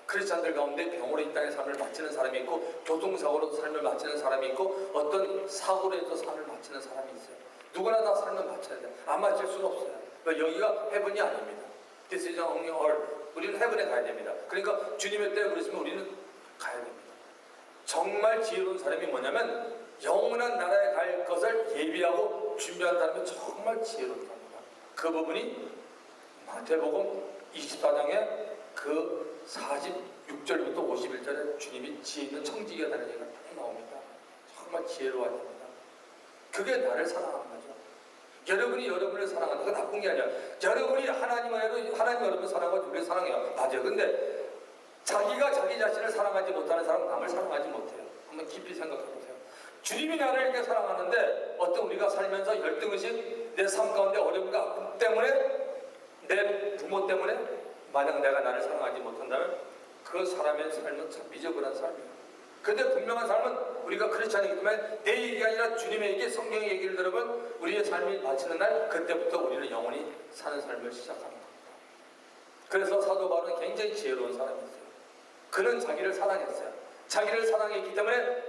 크리스찬들 가운데 병으로 이 땅의 삶을 마치는 사람이 있고 교통사고로 삶을 마치는 사람이 있고 어떤 사고로 해서 삶을 마치는 사람이 있어요. 누구나 다 삶을 마쳐야 돼요. 안 마칠 수는 없어요. 여기가 헤븐이 아닙니다. This is only earth. 우리는 헤븐에 가야 됩니다. 그러니까 주님의 때에 부르시면 우리는 가야 됩니다. 정말 지혜로운 사람이 뭐냐면 영원한 나라에 갈 것을 예비하고 준비한 사람이 정말 지혜로운 사람입니다. 그 부분이 마태복음 24장에 그 46절부터 51절에 주님이 지혜 있는 청지기라는 얘기가 딱 나옵니다. 정말 지혜로워야 됩니다. 그게 나를 사랑하는 거죠. 여러분이 여러분을 사랑한다. 그건 나쁜 게 아니야. 여러분이 하나님 여러분 사랑하고 우리를 사랑해요. 맞아요. 근데 자기가 자기 자신을 사랑하지 못하는 사람은 남을 사랑하지 못해요. 한번 깊이 생각해 보세요. 주님이 나를 이렇게 사랑하는데 어떤 우리가 살면서 열등의식, 내 삶 가운데 어려움과 아픔 때문에, 내 부모 때문에 만약 내가 나를 사랑하지 못한다면 그 사람의 삶은 참 미저분한 삶이에요. 그런데 분명한 삶은 우리가 크리스찬이기 때문에 내 얘기가 아니라 주님의 얘기, 성경의 얘기를 들으면 우리의 삶이 마치는 날, 그때부터 우리는 영원히 사는 삶을 시작하는 겁니다. 그래서 사도 바울은 굉장히 지혜로운 사람이었어요. 그는 자기를 사랑했어요. 자기를 사랑했기 때문에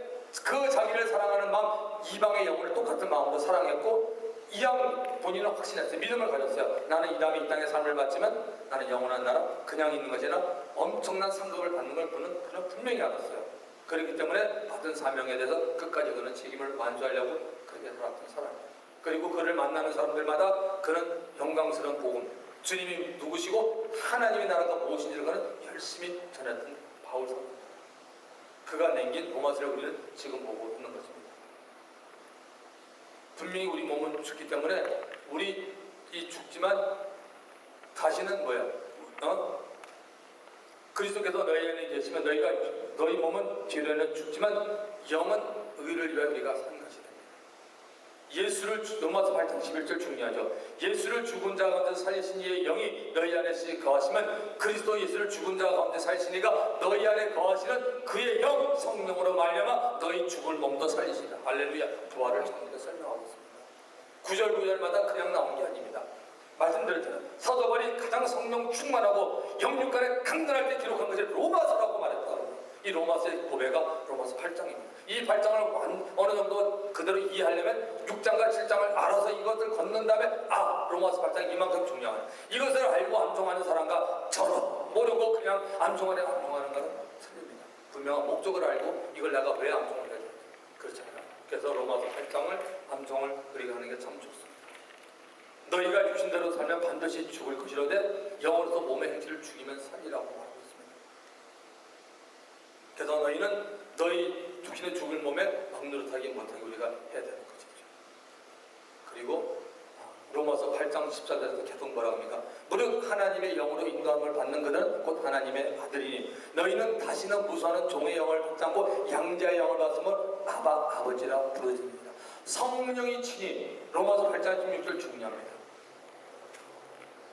그 자기를 사랑하는 마음, 이방의 영혼을 똑같은 마음으로 사랑했고, 이왕 본인은 확신했어요. 믿음을 가졌어요. 나는 이 다음에 이 땅의 삶을 마치면 나는 영원한 나라, 그냥 있는 것이 아니라 엄청난 상급을 받는 걸 그는 분명히 알았어요. 그렇기 때문에 받은 사명에 대해서 끝까지 그는 책임을 완수하려고 그렇게 살았던 사람이에요. 그리고 그를 만나는 사람들마다 그는 영광스러운 복음, 주님이 누구시고 하나님의 나라가 무엇인지를 그는 열심히 전했던 바울 사도입니다. 그가 남긴 로마서를 우리는 지금 보고 있는 것입니다. 분명히 우리 몸은 죽기 때문에 우리 이 죽지만 다시는 뭐야? 그리스도께서 너희 안에 계시면 너희 몸은 죄로는 죽지만 영은 의를 위하여 우리가 사는 것이 됩니다. 예수를 로마서 8장 11절 중요하죠. 예수를 죽은 자 가운데 살리신 이의 영이 너희 안에 거하시면 그리스도 예수를 죽은 자 가운데 살리신 이가 너희 안에 거하시는 그의 영 성령으로 말미암아 너희 죽을 몸도 살리시라. 할렐루야. 부활을 정리해서 설명하고 있습니다. 9절 9절마다 그냥 나온 게 아닙니다. 말씀드렸잖아요. 사도 바울이 가장 성령 충만하고 영육간에 강건할 때 기록한 것이 로마서라고 말했거든요. 이 로마서의 고백가 로마서 8장입니다. 이 8장을 어느 정도 그대로 이해하려면 6장과 7장을 알아서 이것을 걷는 다음에 로마서 8장이 이만큼 중요하네. 이것을 알고 암송하는 사람과 저런 모르고 그냥 암송하는 것은 틀립니다. 분명한 목적을 알고 이걸 내가 왜 암송을 해야 되는지 그렇잖아요. 그래서 로마서 8장을 암송을 우리가 하는 게 참 좋습니다. 너희가 육신대로 살면 반드시 죽을 것이로되 영으로서 몸의 행실을 죽이면 살리라고 말하고 있습니다. 그래서 너희는 너희 육신의 죽을 몸에 막노릇하기 못하게 우리가 해야 되는 것이죠. 그리고 로마서 8장 14절에서 계속 뭐라고 합니까? 무릇 하나님의 영으로 인도함을 받는 그들은 곧 하나님의 아들이니 너희는 다시는 무수하는 종의 영을 받지 않고 양자의 영을 받음을 아버지라 부르짖습니다. 성령이 친히 로마서 8장 16절 중요합니다.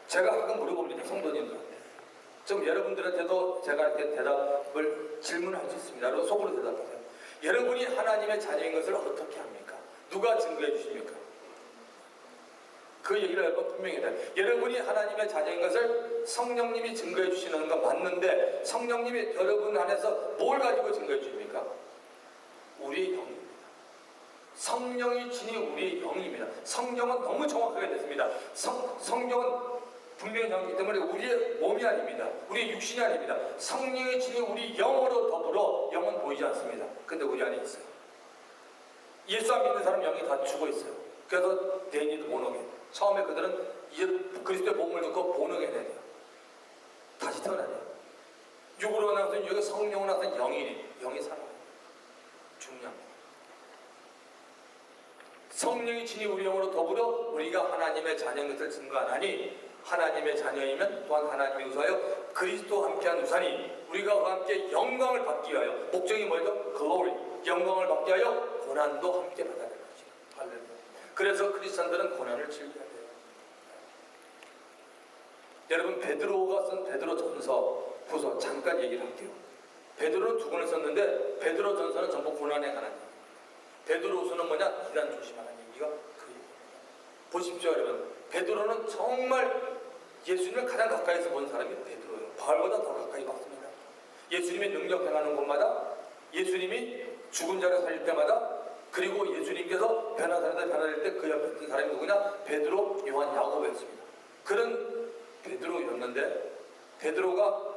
제가 가끔 물어봅니다. 성도님들한테. 좀 여러분들한테도 제가 이렇게 질문할 수 있습니다. 여러분 속으로 대답하세요. 여러분이 하나님의 자녀인 것을 어떻게 합니까? 누가 증거해 주십니까? 그 얘기를 여러분 분명히 해야 돼요. 여러분이 하나님의 자녀인 것을 성령님이 증거해 주시는 건 맞는데 성령님이 여러분 안에서 뭘 가지고 증거해 주십니까? 우리의 영입니다. 성령이 친히 우리의 영입니다. 성령은 너무 정확하게 됐습니다. 성령은 분명히 정했기 때문에 우리의 몸이 아닙니다. 우리의 육신이 아닙니다. 성령의 친히 우리 영으로 더불어 영은 보이지 않습니다. 근데 우리 안에 있어요. 예수 안 믿는 사람 영이 다 죽어 있어요. 그래서 they need born again. 처음에 그들은 그리스도의 복음을 듣고 born again 해야 돼요. 다시 태어나야 돼요. 육으로 나서 여기 성령으로 나서 영이 살아요. 중요합니다. 성령이 친히 우리 영으로 더불어 우리가 하나님의 자녀인 것을 증거하나니 하나님의 자녀이면 또한 하나님의 의사여 그리스도와 함께한 우산이 우리가 그와 함께 영광을 받기 위하여 목적이 뭐죠? glory 영광을 받기 위하여 고난도 함께 받아야 되는 것이죠. 할렐루야. 그래서 크리스찬들은 고난을 즐겨야 돼요. 여러분 베드로가 쓴 베드로 전서 후서 잠깐 얘기를 할게요. 베드로는 두 권을 썼는데 베드로 전서는 전부 고난에 관한 얘기입니다. 베드로 후서는 뭐냐? 이단 조심하는 얘기가 그 얘기입니다. 보십시오 여러분. 베드로는 정말 예수님을 가장 가까이서 본 사람이 베드로예요. 바울보다 더 가까이 봤습니다. 예수님의 능력 행하는 곳마다 예수님이 죽은 자를 살릴 때마다 그리고 예수님께서 변화사람들 변화될 때 그 옆에 있던 사람이 누구냐? 베드로, 요한, 야고보였습니다. 그런 베드로였는데 베드로가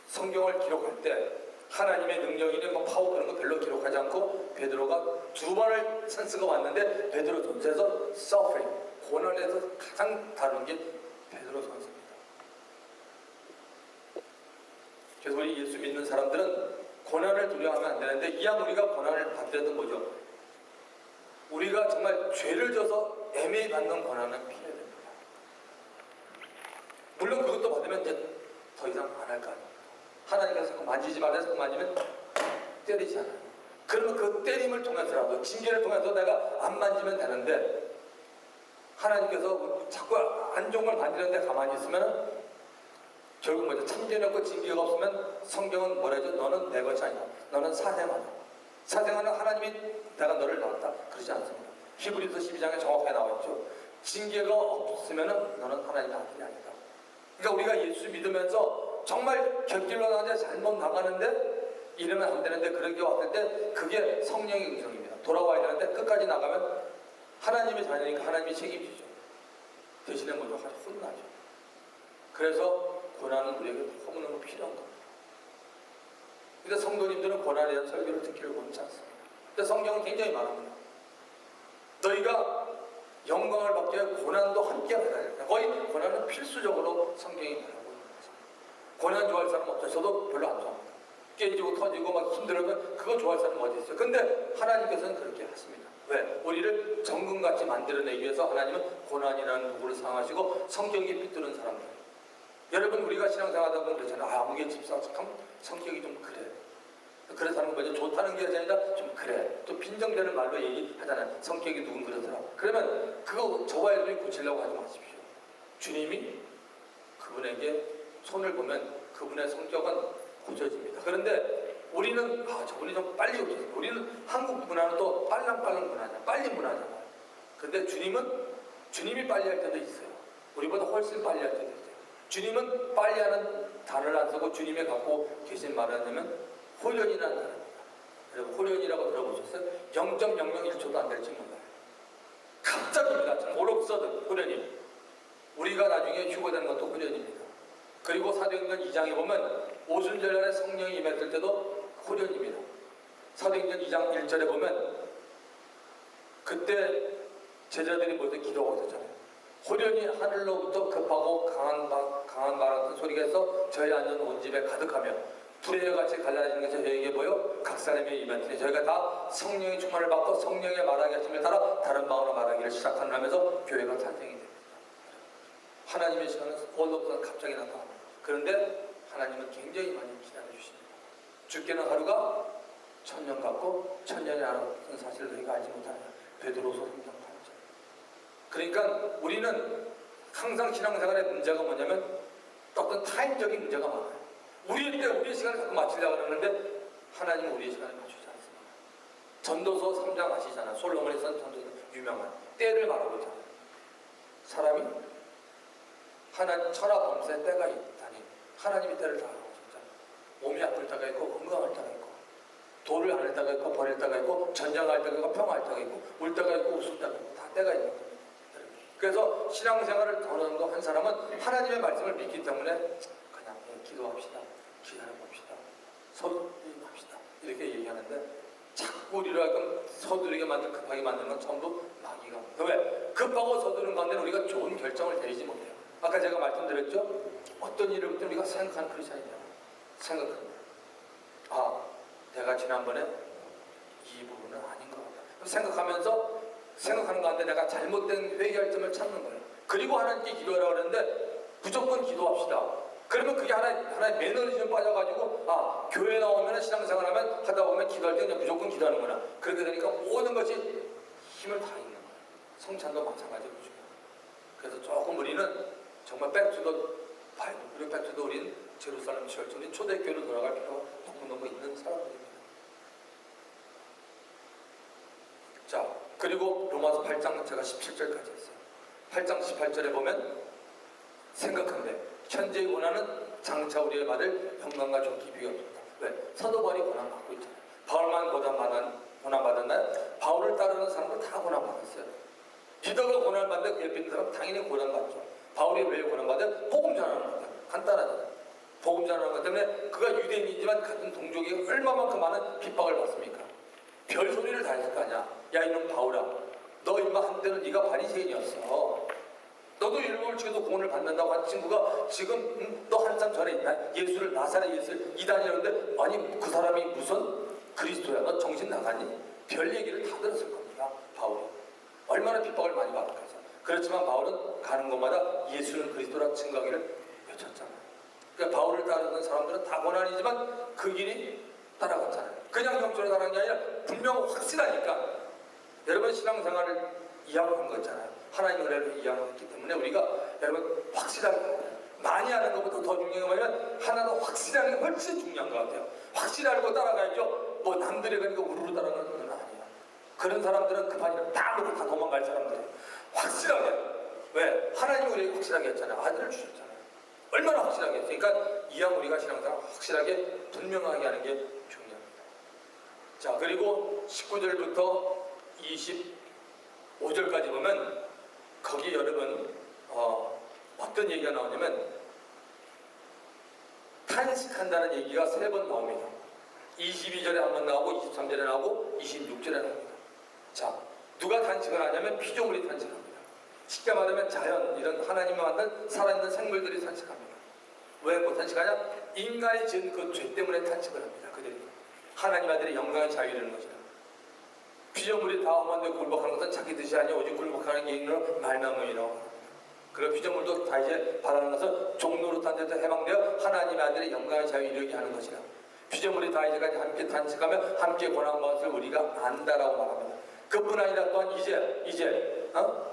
성경을 기록할 때 하나님의 능력이니 파워 그런 거 별로 기록하지 않고 베드로가 두 번을 찬스가 왔는데 베드로 전서에서 suffering, 고난에서 가장 다룬 게 베드로 전서입니다. 그래서 우리 예수 믿는 사람들은 고난을 두려워하면 안 되는데 이왕 우리가 고난을 받더라도 뭐죠? 우리가 정말 죄를 져서 애매히 받는 고난은 피해야 됩니다. 물론 그것도 받으면 이제 더 이상 안 할 거 아닙니까? 하나님께서 자꾸 만지지 말라 자꾸 만지면 때리잖아요. 그러면 그 때림을 통해서라도 징계를 통해서 내가 안 만지면 되는데 하나님께서 자꾸 안 좋은 걸 만지는데 가만히 있으면 결국 뭐죠? 참견이 없고 징계가 없으면 성경은 뭐라죠? 너는 내 것이 아니다. 너는 사생아다. 사생아는 하나님이 내가 너를 낳았다. 그러지 않습니다. 히브리서 12장에 정확하게 나와있죠. 징계가 없으면 너는 하나님의 아들이 아니다. 그러니까 우리가 예수 믿으면서 정말 곁길로 나가는데 잘못 나가는데 이러면 안 되는데 그런 게 왔을 때 그게 성령의 음성입니다. 돌아와야 되는데 끝까지 나가면 하나님의 자녀니까 하나님이 책임지죠. 대신에 먼저 혼나죠. 그래서 고난은 우리에게 너무너무 필요한 겁니다. 근데 성도님들은 고난에 대한 설교를 듣기를 원치 않습니다. 근데 성경은 굉장히 말합니다. 너희가 영광을 받기 위해 고난도 함께 받아야 된다. 거의 고난은 필수적으로 성경이 말하고 있는 것입니다. 고난 좋아할 사람 없죠. 저도 별로 안 좋아합니다. 깨지고 터지고 막 힘들으면 그거 좋아할 사람 어디 있어요? 근데 하나님께서는 그렇게 하십니다. 왜? 우리를 정금같이 만들어내기 위해서 하나님은 고난이라는 도구를 사용하시고 성경에 빗두른 사람들. 여러분 우리가 신앙생활하다 보면 그렇잖아요. 아무개 집사 참 성격이 좀 그래. 그래서 하는 거죠. 좋다는 게 아니라 좀 그래. 또 빈정되는 말로 얘기하잖아요. 성격이 누군 그러더라. 그러면 그거 저와 여러분이 고치려고 하지 마십시오. 주님이 그분에게 손을 보면 그분의 성격은 고쳐집니다. 그런데 우리는 저분이 좀 빨리 고쳐집니다. 우리는 한국 문화는 또 빨랑빨랑 문화잖아요. 빨리 문화잖아요. 근데 주님이 빨리 할 때도 있어요. 우리보다 훨씬 빨리 할 때도 있어요. 주님은 빨리 하는 단어를 안 쓰고 주님이 갖고 계신 말을 하냐면 호련이라는 단어입니다. 여러분 호련이라고 들어보셨어요? 0.001초도 안 될지 몰라요. 갑자기입니다. 참 오록서든 호련이. 우리가 나중에 휴거되는 것도 호련입니다. 그리고 사도행전 2장에 보면 오순절날에 성령이 임했을 때도 호련입니다. 사도행전 2장 1절에 보면 그때 제자들이 모두 기도하고 있었잖아요. 호련히 하늘로부터 급하고 강한 바람 같은 소리가 해서 저희 앉은 온 집에 가득하며 불의 같이 갈라지는 것이 저희에게 보여 각 사람의 입에 저희가 다 성령의 충만을 받고 성령의 말하게 하심에 따라 다른 마음으로 말하기를 시작하는 하면서 교회가 탄생이 됩니다. 하나님의 시간은 어느덧 갑자기 나타납니다. 그런데 하나님은 굉장히 많이 기다려주십니다. 죽게는 하루가 1000년 같고 1000년이 알아듣는 사실을 너희가 알지 못하느냐. 베드로서 3장 8절. 그러니까 우리는 항상 신앙생활의 문제가 뭐냐면 어떤 타임적인 문제가 많아요. 우리의 때 우리의 시간을 자꾸 맞추려고 하는데 하나님은 우리의 시간을 맞추지 않습니다. 전도서 3장 아시잖아요. 솔로몬이 쓴 전도서 유명한 때를 말하고 있잖아요. 사람이 하나님 천하 범사에 때가 있다니 하나님이 때를 다 알고 진짜 몸이 아플 때가 있고 건강할 때가 있고 도를 할 때가 있고 버릴 때가 있고 전쟁할 때가 있고 평화할 때가 있고 울 때가 있고 웃을 때가 있고 다 때가 있는 겁니다. 그래서 신앙생활을 어느 한 사람은 하나님의 말씀을 믿기 때문에 그냥 기도합시다. 기다려봅시다. 서두르합시다. 이렇게 얘기하는데 자꾸 우리를 하여금 서두르게 만들고 급하게 만드는 건 전부 마귀가. 왜? 급하고 서두르는 가운데 우리가 좋은 결정을 내리지 못해요. 아까 제가 말씀드렸죠? 어떤 일을 볼 때 우리가 생각하는 크리스찬이냐. 생각합니다. 내가 지난번에 이 부분은 아닌 것 같다. 생각하면서 생각하는 가운데 내가 잘못된 회개할 점을 찾는 거예요. 그리고 하나님께 기도하라고 그러는데 무조건 기도합시다. 그러면 그게 하나의 매너리즘에 빠져가지고 교회 나오면 신앙생활 하면 하다 보면 기도할 때 그냥 무조건 기도하는구나. 그렇게 되니까 모든 것이 힘을 다 잃는 거예요. 성찬도 마찬가지로 중요해요. 그래서 조금 우리는 정말 백투더 바이블 그리고 백투더 우리는 제루살렘 철저 우리 초대교회로 돌아갈 필요가 너무너무 있는 사람들입니다. 자 그리고 로마서 8장 제가 17절까지 했어요. 8장 18절에 보면 생각한데 현재의 고난은 장차 우리의 받을 영광과 존귀 비교합니다. 왜? 사도 바울이 고난 받고 있잖아요. 바울만 고난 받았나요? 바울을 따르는 사람도 다 고난 받았어요. 디더가 고난 받는데 그 옆에 있는 사람 당연히 고난 받죠. 바울이 왜 고난 받아요? 복음 전하는 것 같아요. 간단하잖아요. 복음 전하는 것 때문에 그가 유대인이지만 같은 동족이 얼마만큼 많은 핍박을 받습니까? 별 소리를 다 했을 거 아니야. 야 이놈 바울아, 너 임마 한때는 네가 바리새인이었어. 너도 율법을 지켜도 구원을 받는다고 한 친구가 지금 너 한참 전에 있나? 예수를 나사렛 예수를 이단이라는데 아니 그 사람이 무슨 그리스도야? 너 정신 나가니? 별 얘기를 다 들었을 겁니다. 바울이 얼마나 핍박을 많이 받았겠어요. 그렇지만 바울은 가는 곳마다 예수는 그리스도라 증거하기를 외쳤잖아요. 그러니까 바울을 따르던 사람들은 다 고난이지만 그 길이 따라갔잖아요. 그냥 영적으로 따라간 게 아니라 분명 확실하니까. 여러분 신앙생활을 이해한 거잖아요. 하나님의 은혜를 이해했기 때문에 우리가 여러분 확실하게 많이 하는 것보다 더 중요한 게 뭐냐면 하나도 확실하게 훨씬 중요한 것 같아요. 확실히 알고 따라가야죠. 뭐 남들이 그러니까 우르르 따라가는 건 아니에요. 그런 사람들은 급한 일을 다 하고 다 도망갈 사람들이에요. 확실하게. 왜? 하나님이 우리에게 확실하게 했잖아요. 아들을 주셨잖아요. 얼마나 확실하게 했어요. 그러니까 이왕 우리가 신앙생활 확실하게 분명하게 하는 게 중요합니다. 자, 그리고 19절부터 25절까지 보면 거기 여러분 어떤 얘기가 나오냐면 탄식한다는 얘기가 3번 나옵니다. 22절에 한 번 나오고 23절에 나오고 26절에 나옵니다. 자, 누가 탄식을 하냐면 피조물이 탄식합니다. 쉽게 말하면 자연, 이런 하나님이 만든 살아있는 생물들이 탄식합니다. 왜 못 탄식하냐? 인간이 지은 그 죄 때문에 탄식을 합니다. 그들이 하나님 아들의 영광의 자유라는 것이다. 피조물이 다 험한데 굴복하는 것은 자기 뜻이 아니라 오직 굴복하는 게 있는 말나무이라고 합니다. 그리고 피조물도 다 이제 바라는 것은 종노릇한 데서 해방되어 하나님의 아들의 영광의 자유에 이르게 하는 것이다. 피조물이 다 이제까지 함께 탄식하며 함께 고난받은 것을 우리가 안다라고 말합니다. 그뿐 아니라 또한 이제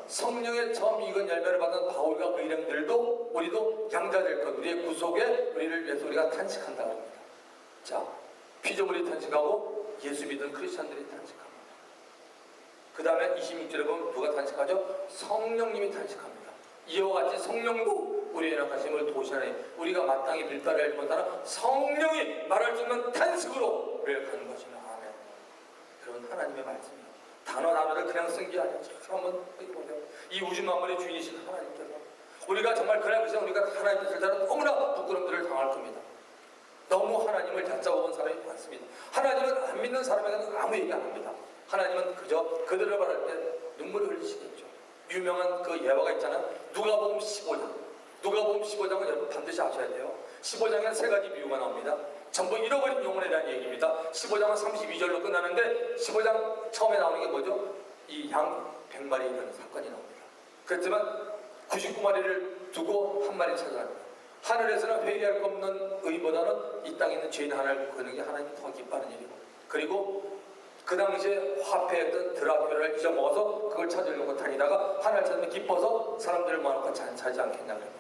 성령의 처음 익은 열매를 받은 바울과 그 일행들도 우리도 양자될 것, 우리의 구속에 우리를 위해서 우리가 탄식한다고 합니다. 자, 피조물이 탄식하고 예수 믿은 크리스천들이 탄식합니다. 그 다음에 26절에 보면 누가 탄식하죠? 성령님이 탄식합니다. 이와 같이 성령도 우리의 약하심을 도시하니 우리가 마땅히 밀가루를 못하나 성령이 말할 수 없는 탄식으로 고백하는 것이다. 아멘. 그런 하나님의 말씀이에요. 단어를 그냥 쓴 게 아니에요. 한번 보세요. 이 우주 만물의 주인이신 하나님께서 우리가 정말 그날 그 시간 우리가 하나님 뜻을 따라 너무나 부끄럼들을 당할 겁니다. 너무 하나님을 얕잡아본 사람이 많습니다. 하나님은 안 믿는 사람에게는 아무 얘기 안 합니다. 하나님은 그저 그들을 바랄 때 눈물을 흘리시겠죠. 유명한 그 예화가 있잖아요. 누가복음 15장. 누가복음 15장은 여러분 반드시 아셔야 돼요. 15장에는 3가지 비유가 나옵니다. 전부 잃어버린 영혼에 대한 얘기입니다. 15장은 32절로 끝나는데 15장 처음에 나오는 게 뭐죠? 이 양 100마리에 대한 사건이 나옵니다. 그렇지만 99마리를 두고 한 마리 찾아갑니다. 하늘에서는 회개할 것 없는 의보다는 이 땅에 있는 죄인 하나를 구하는 게 하나님이 더 기뻐하는 일이고, 그리고 그 당시에 화폐였던 드라큘라를 잊어먹어서 그걸 찾으려고 다니다가 하나를 찾으면 기뻐서 사람들을 모아놓고 자지 않겠냐고 합니다.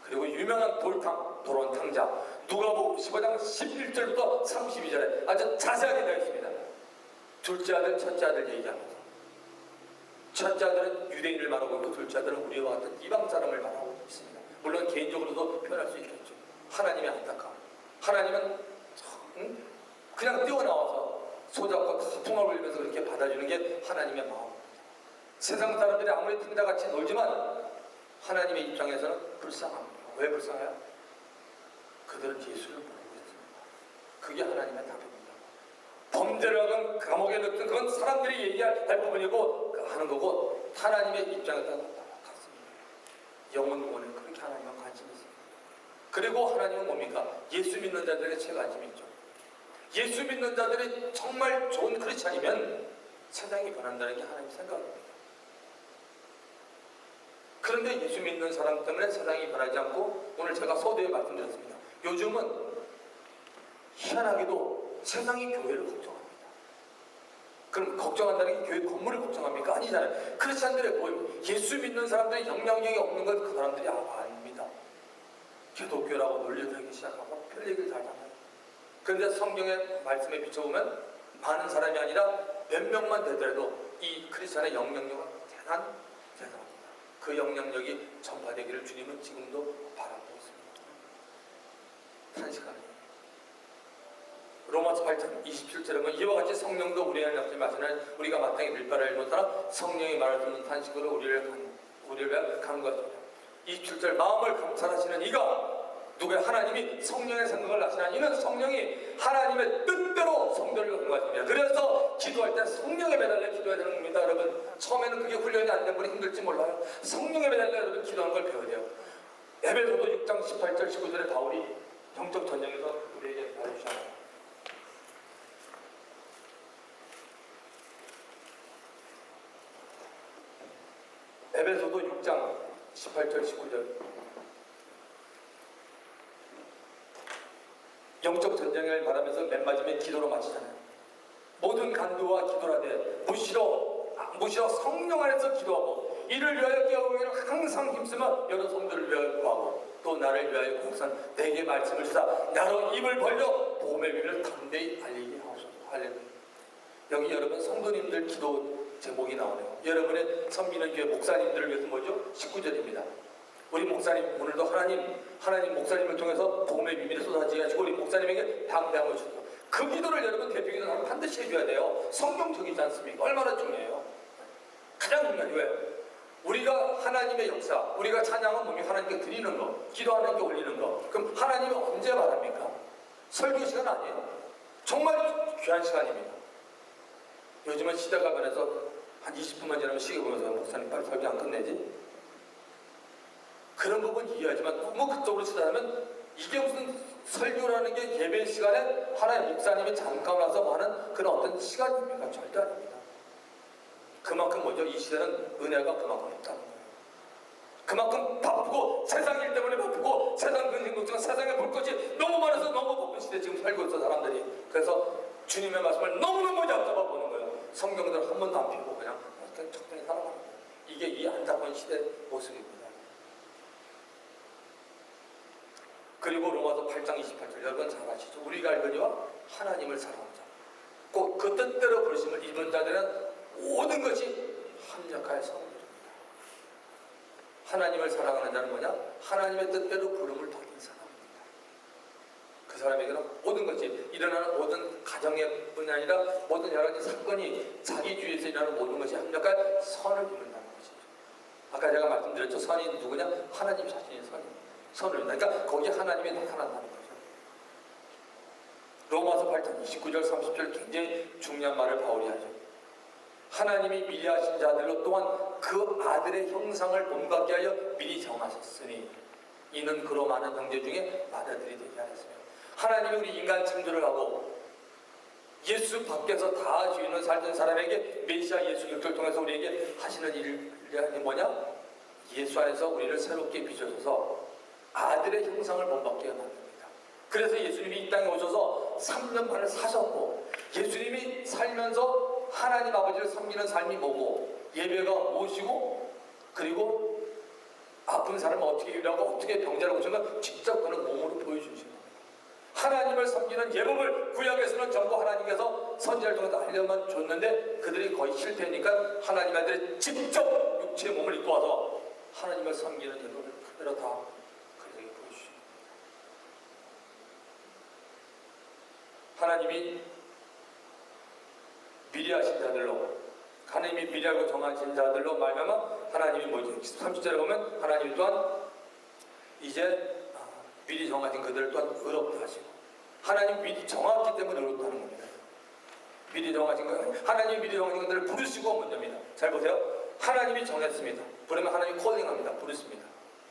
그리고 유명한 도론 탕자 누가복음 15장 11절부터 32절에 아주 자세하게 되어 있습니다. 둘째 아들, 첫째 아들 얘기합니다. 첫째 아들은 유대인을 말하고 있고 둘째 아들은 우리와 같은 이방 사람을 말하고 있습니다. 물론 개인적으로도 표현할 수 있겠죠. 하나님의 안타까움. 하나님은 그냥 뛰어나와서 소잡고 풍악을 울면서 그렇게 받아주는 게 하나님의 마음입니다. 세상 사람들이 아무리 탕자같이 놀지만 하나님의 입장에서는 불쌍합니다. 왜 불쌍해요? 그들은 예수를 모르고 있습니다. 그게 하나님의 답입니다. 범죄를 하건 감옥에 넣든 그건 사람들이 얘기할 부분이고 하는 거고 하나님의 입장에서는 같습니다. 영혼 구원에 그렇게 하나님은 관심이 있습니다. 그리고 하나님은 뭡니까? 예수 믿는 자들에게 제 관심이 있죠. 예수 믿는 자들이 정말 좋은 크리스찬이면 세상이 변한다는 게 하나님 생각입니다. 그런데 예수 믿는 사람 때문에 세상이 변하지 않고 오늘 제가 서두에 말씀드렸습니다. 요즘은 희한하게도 세상이 교회를 걱정합니다. 그럼 걱정한다는 게 교회 건물을 걱정합니까? 아니잖아요. 크리스찬들의 모임, 예수 믿는 사람들의 영향력이 없는 건 그 사람들이 아닙니다. 기독교라고 놀려들기 시작하고 별 얘기를 다 하잖아요. 그런데 성경의 말씀에 비춰보면 많은 사람이 아니라 몇 명만 되더라도 이 크리스찬의 영향력은 대단합니다. 그 영향력이 전파되기를 주님은 지금도 바라고 있습니다. 탄식하는 로마서 8장 27절에 보면 이와 같이 성령도 우리를 잡지 마시는 우리가 마땅히 밀바를 못하나 성령이 말할 수 없는 탄식으로 우리를 간구하십니다. 27절 마음을 감찰하시는 이가 누구의 하나님이 성령의 생각을 하시나 이는 성령이 하나님의 뜻대로 성도를 간구하십니다. 그래서 기도할 때 성령에 매달려 기도해야 되는 겁니다. 여러분 처음에는 그게 훈련이 안 된 분이 힘들지 몰라요. 성령에 매달려 여러분 기도하는 걸 배워야 돼요. 에베소서 6장 18절 19절에 바울이 영적 전쟁에서 우리에게 알려주셨습니다. 에베소서 6장 18절 19절 영적 전쟁을 말하면서 맨 마지막에 기도로 마치잖아요. 모든 간구와 기도라 돼 무시로 성령 안에서 기도하고 이를 위하여 깨우기를 항상 힘쓰며 여러 성도를 위하여 구하고 또 나를 위하여 구하사 내게 말씀을 주사 나로 입을 벌려 복음의 비밀을 담대히 알리게 하소서. 할렐루야. 여기 여러분 성도님들 기도 제목이 나오네요. 여러분의 섬기는 교회 목사님들을 위해서 뭐죠? 19절입니다. 우리 목사님 오늘도 하나님 목사님을 통해서 복음의 비밀을 쏟아지게 하시고 우리 목사님에게 담대함을 주고 그 기도를 여러분 대표 기도하면 반드시 해줘야 돼요. 성경적이지 않습니까? 얼마나 중요해요. 가장 중요해요. 왜? 우리가 하나님의 역사, 우리가 찬양은 몸이 하나님께 드리는 거, 기도하는 게 올리는 거. 그럼 하나님은 언제 말합니까? 설교 시간 아니에요. 정말 귀한 시간입니다. 요즘은 시대가 변해서 한 20분만 지나면 시계 보면서 목사님 빨리 설교 안 끝내지? 그런 부분 이해하지만 너무 그쪽으로 치닫으면 이게 무슨 설교라는 게 예배 시간에 하나의 목사님이 잠깐 와서 뭐 하는 그런 어떤 시간입니까? 절대 아닙니다. 그만큼 뭐죠? 이 시대는 은혜가 그만큼 없다는 거예요. 그만큼 바쁘고 세상 일 때문에 바쁘고 세상 근심 걱정 세상에 볼 것이 너무 많아서 너무 바쁜 시대에 지금 살고 있어 사람들이. 그래서 주님의 말씀을 너무너무 잡잡아 보는 거예요. 성경들 한 번도 안 펴고 그냥 적당히 살아가는 거예요. 이게 이 안타까운 시대의 모습입니다. 그리고 로마서 8장 28절 여러분 잘 아시죠? 우리가 알거니와 하나님을 사랑하자. 꼭 그 뜻대로 부르심을 입은 자들은 모든 것이 합력하여 성립입니다. 하나님을 사랑하는 자는 뭐냐? 하나님의 뜻대로 부름을 받은 사람입니다. 그 사람에게는 모든 것이 일어나는 모든 가정의 뿐이 아니라 모든 여러 가지 사건이 자기 주위에서 일어나는 모든 것이 합력할 선을 이룬다는 것이죠. 아까 제가 말씀드렸죠. 선이 누구냐? 하나님 자신이 선을 이룬다. 그러니까 거기에 하나님이 나타난다는 거죠. 로마서 8장 29절 30절 굉장히 중요한 말을 바울이 하죠. 하나님이 미리 하신 자들로 또한 그 아들의 형상을 본받게 하여 미리 정하셨으니 이는 그로 많은 형제 중에 맏아들이 되게 하였으며 하나님이 우리 인간 창조를 하고 예수 밖에서 다 주인을 살던 사람에게 메시아 예수 그리스도를 통해서 우리에게 하시는 일이 뭐냐? 예수 안에서 우리를 새롭게 빚어줘서 아들의 형상을 본받게 만듭니다. 그래서 예수님이 이 땅에 오셔서 3년 반을 사셨고 예수님이 살면서 하나님 아버지를 섬기는 삶이 뭐고 예배가 무엇이고 그리고 아픈 사람을 어떻게 유리하고 어떻게 병자를 고치는가 직접 그는 몸으로 보여주시는 겁니다. 하나님을 섬기는 예법을 구약에서는 전부 하나님께서 선지자를 통해서 알려만 줬는데 그들이 거의 실패니까 하나님 아들이 직접 육체의 몸을 입고 와서 하나님을 섬기는 예법을 그대로 다 그들에게 보여주십니다. 하나님이 미리 하신 자들로 하나님이 미리하고 정하신 자들로 말미암아 하나님이 뭐지? 30절에 보면 하나님 또한 이제 미리 정하신 그들을 또한 의롭다 하시고 하나님 미리 정했기 때문에 의롭다는 겁니다. 미리 정하신 거 하나님이 미리 정하신 것들을 부르시고 문제입니다. 잘 보세요. 하나님이 정했습니다. 부르면 하나님이 콜링합니다. 부르십니다.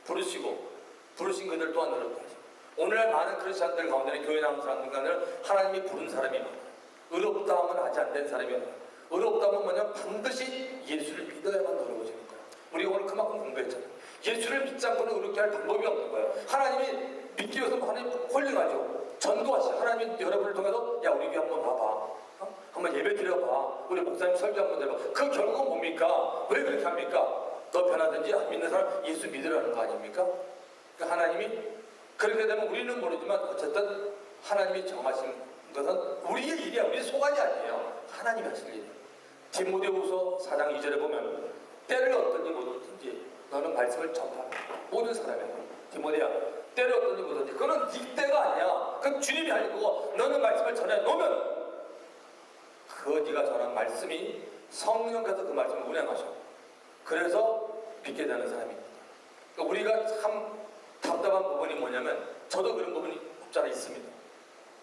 부르시고 부르신 그들 또한 의롭다 하시고 오늘날 많은 크리스찬들 가운데는 교회 나온 사람들 가운데는 하나님이 부른 사람이 많아요. 의롭다함은 아직 안 된 사람이 많아요. 의롭다함은 뭐냐면 반드시 예수를 믿어야만 의로워지는 거예요. 우리가 오늘 그만큼 공부했잖아요. 예수를 믿지 않고는 의롭게 할 방법이 없는 거예요. 하나님이 믿기 위해서 하나님 콜링하죠. 전도하시 하나님이 여러분을 통해서 야 우리 교회 한번 봐봐. 한번 예배 드려봐. 우리 목사님 설교 한번 들어봐. 그 결국은 뭡니까? 왜 그렇게 합니까? 너 변하든지 안 믿는 사람 예수 믿으라는 거 아닙니까? 그러니까 하나님이 그렇게 되면 우리는 모르지만 어쨌든 하나님이 정하신 것은 우리의 일이야. 우리의 소관이 아니에요. 하나님이 하실 일이에요. 디모데후서 4장 2절에 보면 때를 어떤지 뭐든지 너는 말씀을 전하라. 모든 사람에게 디모데야 때를 어떤지 뭐든지 그거는 네 때가 아니야. 그건 주님이 할 거고 너는 말씀을 전해 놓으면 그 네가 전한 말씀이 성령께서 그 말씀을 운행하셔. 그래서 믿게 되는 사람입니다. 그러니까 우리가 참 답답한 부분이 뭐냐면 저도 그런 부분이 없지 않아 있습니다.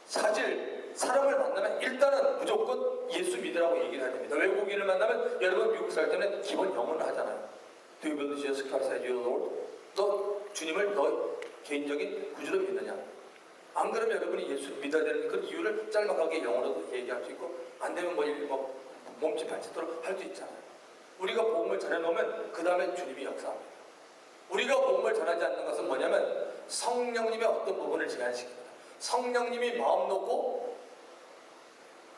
사실 사람을 만나면 일단은 무조건 예수 믿으라고 얘기를 해야 됩니다. 외국인을 만나면 여러분 미국 살 때는 기본 영어를 하잖아요. Do you believe Jesus Christ as your Lord? 너 주님을 너 개인적인 구주로 믿느냐? 안 그러면 여러분이 예수를 믿어야 되는 그 이유를 짤막하게 영어로도 얘기할 수 있고 안 되면 뭐 몸짓 발짓도록 할 수 있잖아요. 우리가 복음을 전해놓으면 그 다음에 주님이 역사합니다. 우리가 복음을 전하지 않는 것은 뭐냐면 성령님의 어떤 부분을 제한시킵니다. 성령님이 마음 놓고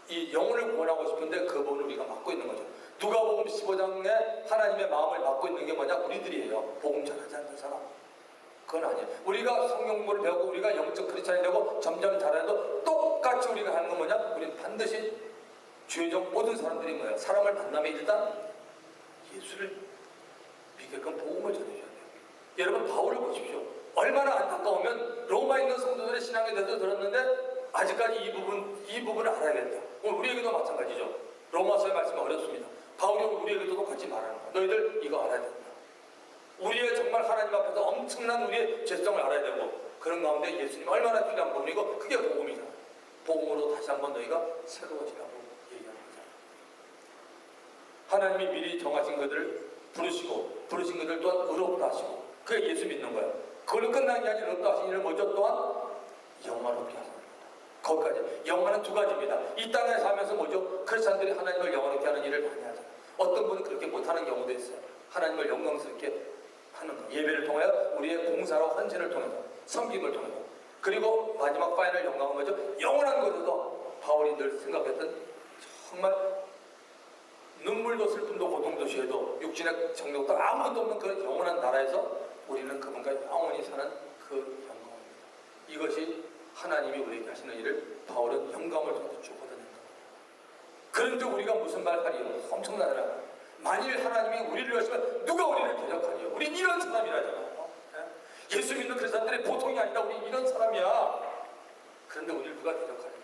이 영혼을 구원하고 싶은데 그 부분을 우리가 맡고 있는 거죠. 누가복음 15장에 하나님의 마음을 맡고 있는 게 뭐냐? 우리들이에요. 복음 전하지 않는 사람. 그건 아니에요. 우리가 성경 공부를 배우고 우리가 영적 크리스찬이 되고 점점 잘해도 똑같이 우리가 하는 건 뭐냐? 우리는 반드시 주의 종 모든 사람들이 뭐예요? 사람을 만나면 일단 예수를 믿게끔 복음을 전해줘야 돼요. 여러분 바울을 보십시오. 얼마나 안타까우면 로마에 있는 성도들의 신앙에 대해서 들었는데 아직까지 이 부분을 알아야겠다. 우리에게도 마찬가지죠. 로마서의 말씀이 어렵습니다. 바울이 우리에게도 똑같이 말하는 거야. 너희들 이거 알아야 된다. 우리의 정말 하나님 앞에서 엄청난 우리의 죄성을 알아야 되고 그런 가운데 예수님 얼마나 필요한 부분이고 그게 복음이잖아. 복음으로 다시 한번 너희가 새로워지라고 얘기하는 거잖아. 하나님이 미리 정하신 것들을 부르신 것들 또한 의롭다 하시고 그게 예수 믿는 거야. 그걸로 끝난 게 아니라 의롭다 하신 일을 먼저 또한 영화롭게 하십니다. 거기까지. 영화는 두 가지입니다. 이 땅에 살면서 뭐죠? 크리스찬들이 하나님을 영화롭게 하는 일을 많이 하잖아요. 어떤 분은 그렇게 못하는 경우도 있어요. 하나님을 영광스럽게 하는 거. 예배를 통하여 우리의 봉사와 헌신을 통해서 섬김을 통해서 그리고 마지막 파이널 영광은 뭐죠? 영원한 것에서 바울이 늘 생각했던 정말 눈물도 슬픔도 고통도 죄도 육신의 정욕도 아무것도 없는 그 영원한 나라에서 우리는 그분과 영원히 사는 그 영광입니다. 이것이 하나님이 우리에게 하시는 일을 바울은 영감을 통해서 쭉 얻어낸 겁니다. 그런데 우리가 무슨 말 하리요? 엄청나더라. 만일 하나님이 우리를 위하시면 누가 우리를 대적하리요? 우린 이런 사람이라잖아. 예수 믿는 크리스찬들이 보통이 아니라 우리 이런 사람이야. 그런데 우리를 누가 대적하리요?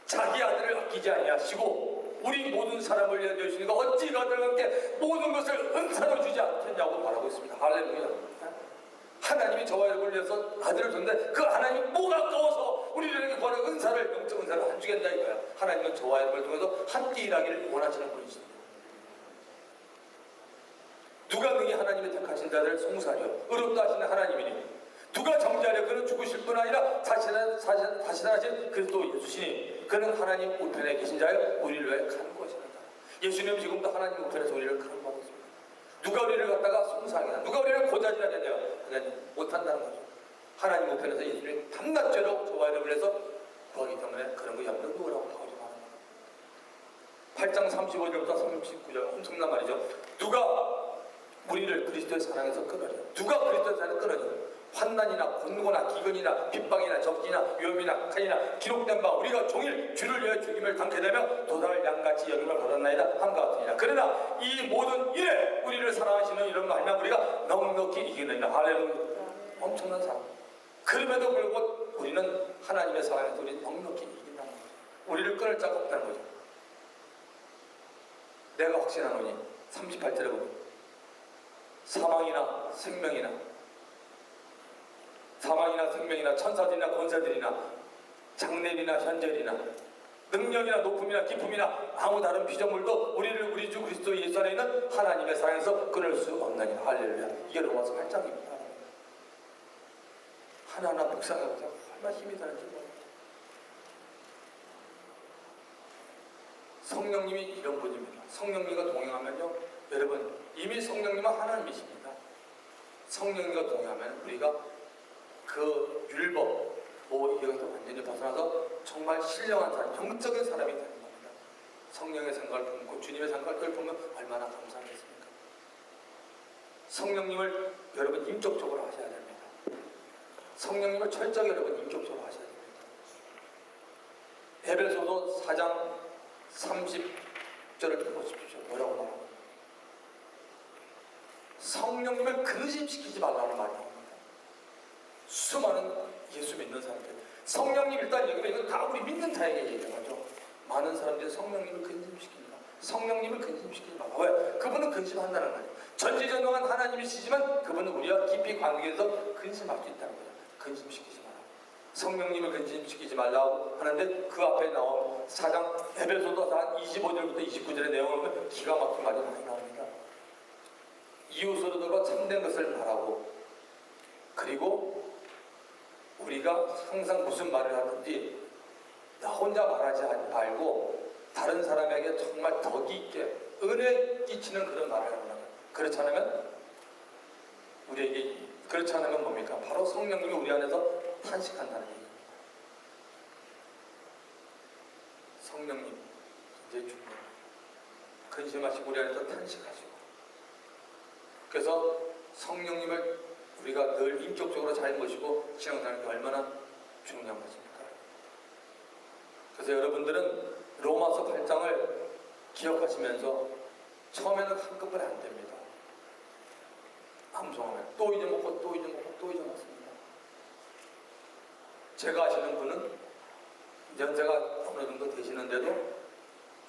자기 아들을 아끼지 아니하시고 우리 모든 사람을 위해 주시니까 어찌 너희들에게 모든 것을 은사로 주지 않겠냐고 말하고 있습니다. 할렐루야. 하나님이 저와 여러분을 위해서 아들을 줬는데 그 하나님이 뭐가 아까워서 우리들에게 구하는 은사를 영적 은사를 안 주겠다 이거야. 하나님은 저와 여러분을 통해서 함께 일하기를 원하시는 분이십니다. 누가 능히 하나님의 택하신 자들을 송사하여 의롭다 하시는 하나님이니 누가 정죄하려 그는 죽으실 뿐 아니라 다시다하신 그리스도 예수시니 그는 하나님 우편에 계신 자여 우리를 위해 간구하시는 자. 예수님은 지금도 하나님 우편에서 우리를 간구하고 있습니다. 누가 우리를 갖다가 송사하겠냐, 누가 우리를 고자질하겠냐, 그냥 못한다는 거죠. 하나님 우편에서 예수님이 밤낮죄로 저와 여러분을 해서 구하기 때문에 그런 거 염려 누구라고 바울이 말합니다. 8장 35절부터 39절 엄청난 말이죠. 누가 우리를 그리스도의 사랑에서 끊으려, 누가 그리스도의 사랑에서 끊으려, 환난이나 곤고나 기근이나 핍박이나 적기나 위험이나 칼이나 기록된 바 우리가 종일 주를 위해 죽임을 당케 되며 도당을 양같이 여김을 받았나이다 함과 같으니라. 그러나 이 모든 일에 우리를 사랑하시는 이런 말만 우리가 넉넉히 이기느니라. 할렐루야. 엄청난 사랑. 그럼에도 불구하고 우리는 하나님의 사랑에서 우리 넉넉히 이긴다는 거죠. 우리를 끊을 자가 없다는 거죠. 내가 확신하노니 38절에 보면 사망이나 생명이나 천사들이나 권세들이나 장래이나 현재이나 능력이나 높음이나 기쁨이나 아무 다른 피조물도 우리를 우리 주 그리스도 예수 안에 있는 하나님의 사랑에서 끊을 수 없나니. 할렐루야. 이게 로마서 8장입니다. 하나하나 묵상해보세요. 얼마나 힘이 되는지 모릅니다. 성령님이 이런 분입니다. 성령님과 동행하면요, 여러분 이미 성령님은 하나님이십니다. 성령님과 동행하면 우리가 그 율법, 이것도 완전히 벗어나서 정말 신령한 사람, 영적인 사람이 되는 겁니다. 성령의 생각을 품고 주님의 생각을 품으면 얼마나 감사하겠습니까? 성령님을 여러분 인격적으로 하셔야 됩니다. 성령님을 철저하게 여러분 인격적으로 하셔야 됩니다. 에베소서 4장 30절을 보십시오. 뭐라고 말합니까? 성령님을 근심시키지 말라는 말이 나옵니다. 수많은 예수 믿는 사람들, 성령님 일단 얘기하면 이건 다 우리 믿는 자에게 얘기하죠. 많은 사람들이 성령님을 근심시킵니다. 성령님을 근심시키지 말라. 왜? 그분은 근심한다는 말이에요. 전지전능한 하나님이시지만 그분은 우리와 깊이 관계해서 근심할 수 있다는 거예요. 근심시키지 마라. 성령님을 근심시키지 말라고 하는데 그 앞에 나온 4장 에베소서 4 25절부터 29절의 내용을 보면 기가 막힌 말이 많이 나옵니다. 이웃으로들과 참된 것을 말하고, 그리고 우리가 항상 무슨 말을 하든지 나 혼자 말하지 말고 다른 사람에게 정말 덕이 있게 은혜 끼치는 그런 말을 하는 거예요. 그렇지 않으면 뭡니까? 바로 성령님이 우리 안에서 탄식한다는 얘기입니다. 성령님 굉장히 중요해요. 근심하시고 우리 안에서 탄식하시고. 그래서 성령님을 우리가 늘 인격적으로 잘 모시고 신앙생활이 얼마나 중요한 것입니까? 그래서 여러분들은 로마서 8장을 기억하시면서 처음에는 한꺼번에 안 됩니다. 암송하면 또 잊어먹고 또 잊어먹고 또 잊어먹습니다. 제가 아시는 분은 연세가 어느 정도 되시는데도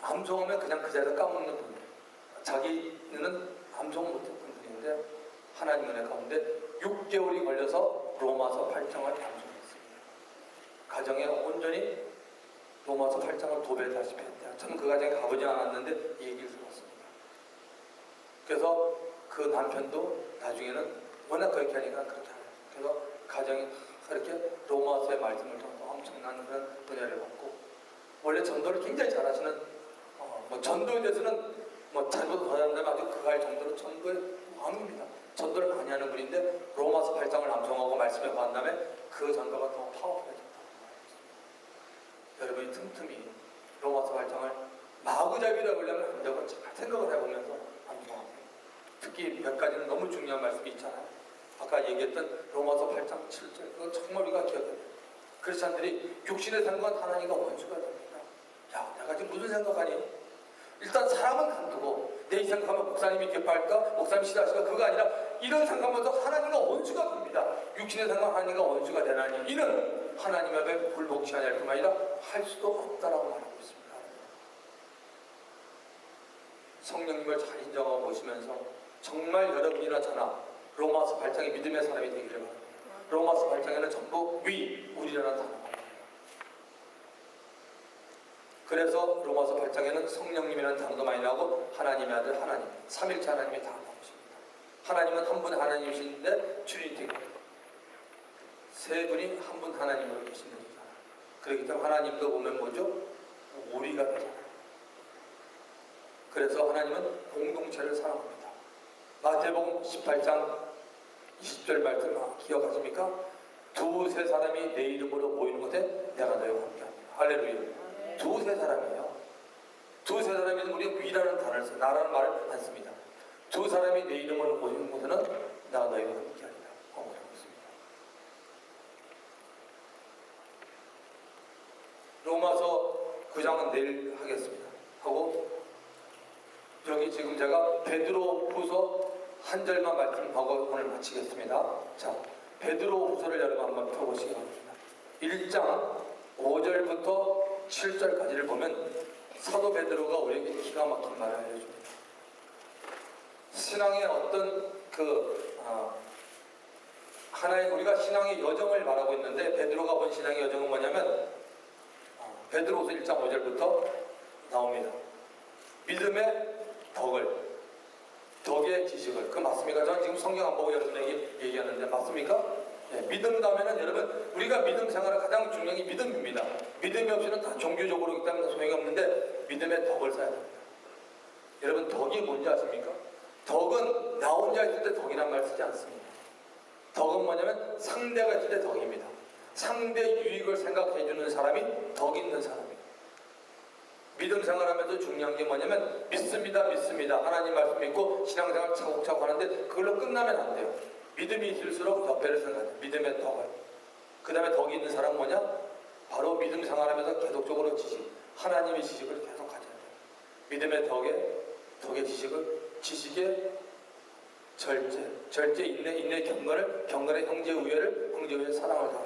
암송하면 그냥 그 자리에서 까먹는 분이에요. 자기는 암송 못했던 분인데 하나님 은혜 가운데 6개월이 걸려서 로마서 8장을 암송했습니다. 가정에 온전히 로마서 8장을 도배다시피 했대요. 저는 그 가정에 가보지 않았는데 이 얘기를 들었습니다. 그래서 그 남편도 나중에는 워낙 그렇게 하니까 그렇게 하요. 그래서 가정이 그렇게 로마서의 말씀을 통해서 엄청난 그런 은혜를 받고, 원래 전도를 굉장히 잘하시는 뭐 전도에 대해서는 뭐 잘못 더 한다면 아주 그할 정도로 전도의 왕입니다. 전도를 많이 하는 분인데 로마서 8장을 암송하고 말씀에 관한 다음에 그 전도가 더 파워풀해졌다고 말합니다. 여러분이 틈틈이 로마서 8장을 마구잡이로 하려면 안 되고 잘 생각을 해보면서 암송하세요. 특히 몇 가지는 너무 중요한 말씀이 있잖아요. 아까 얘기했던 로마서 8장 7절, 그건 정말 우리가 기억해야 돼요. 크리스찬들이 육신의 생각은 하나님과 원수가 됩니다. 야, 내가 지금 무슨 생각하니? 일단 사람은 간두고 내 생각하면 목사님이 기뻐할까? 목사님이 싫어하실까? 그거 아니라 이런 생각하면서 하나님과 원수가 됩니다. 육신의 생각 하나님과 원수가 되나니 이는 하나님 앞에 불복치 아니할 뿐만 아니라 할 수도 없다라고 말하고 있습니다. 성령님을 잘 인정하고 보시면서 정말 여러분이나 저나 로마서 8장의 믿음의 사람이 되기를 바랍니다. 로마서 8장에는 전부 우리라는 단어가 나옵니다. 그래서 로마서 8장에는 성령님이라는 단어도 많이 나오고 하나님의 아들 하나님, 삼일체 하나님이 다 나오십니다. 하나님은 한 분 하나님이신데 트리니티가 세 분이 한 분 하나님으로 계시는 거잖아요. 그렇기 때문에 하나님도 보면 뭐죠? 우리가 되잖아요. 그래서 하나님은 공동체를 사랑합니다. 마태복음 18장 20절 말씀 기억하십니까? 두세 사람이 내 이름으로 모이는 곳에 내가 너희와 함께합니다. 할렐루야. 두세 사람이에요. 두세 사람이 우리가 위라는 단어를 써요. 나라는 말을 안 씁니다. 두 사람이 내 이름으로 모이는 곳에는 내가 너희와 함께하리라 하고 있습니다. 로마서 9장은 내일 하겠습니다. 하고 여기 지금 제가 베드로후서 한 절만 말씀하고 오늘 마치겠습니다. 자, 베드로후서를 여러분 한번 펴보시기 바랍니다. 1장 5절부터 7절까지를 보면 사도 베드로가 우리에게 기가 막힌 말을 알려줍니다. 신앙의 어떤 하나의 우리가 신앙의 여정을 말하고 있는데 베드로가 본 신앙의 여정은 뭐냐면 베드로후서 1장 5절부터 나옵니다. 믿음의 덕의 지식을. 그 맞습니까? 저는 지금 성경 안 보고 여러분에게 얘기하는데 맞습니까? 네, 믿음 다음에는 여러분 우리가 믿음 생활의 가장 중요한 게 믿음입니다. 믿음이 없이는 다 종교적으로 있기 때문에 소용이 없는데 믿음의 덕을 써야 됩니다. 여러분 덕이 뭔지 아십니까? 덕은 나 혼자 있을 때 덕이란 말 쓰지 않습니다. 덕은 뭐냐면 상대가 있을 때 덕입니다. 상대 유익을 생각해주는 사람이 덕 있는 사람입니다. 믿음 생활하면서 중요한 게 뭐냐면 믿습니다. 하나님 말씀 믿고 신앙생활 차곡차곡 하는데 그걸로 끝나면 안 돼요. 믿음이 있을수록 옆에를 생각해요. 믿음의 덕을. 그 다음에 덕이 있는 사람은 뭐냐? 바로 믿음 생활하면서 계속적으로 하나님의 지식을 계속 가져야 돼요. 믿음의 덕의 지식의 절제, 인내, 경건의 형제 우애를 사랑을 다.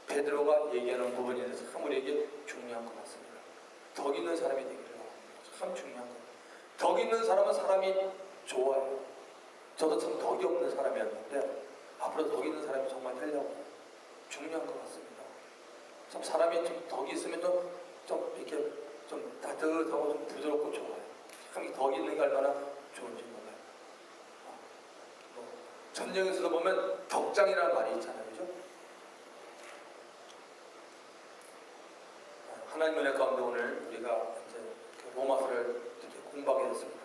베드로가 얘기하는 부분에 대해서 참 우리에게 중요한 것 같습니다. 덕 있는 사람이 되기를 바랍니다. 참 중요한 거예요. 덕 있는 사람은 사람이 좋아요. 저도 참 덕이 없는 사람이었는데 앞으로 덕 있는 사람이 정말 되려고 중요한 것 같습니다. 참 사람이 좀 덕이 있으면 좀 이렇게 좀 따뜻하고 좀 부드럽고 좋아요. 참 덕 있는 게 얼마나 좋은지 몰라요. 전쟁에서도 보면 덕장이라는 말이 있잖아요. 그죠? 하나님 은혜 가운데 오늘 우리가 이제 로마서를 이렇게 공부하게 됐습니다.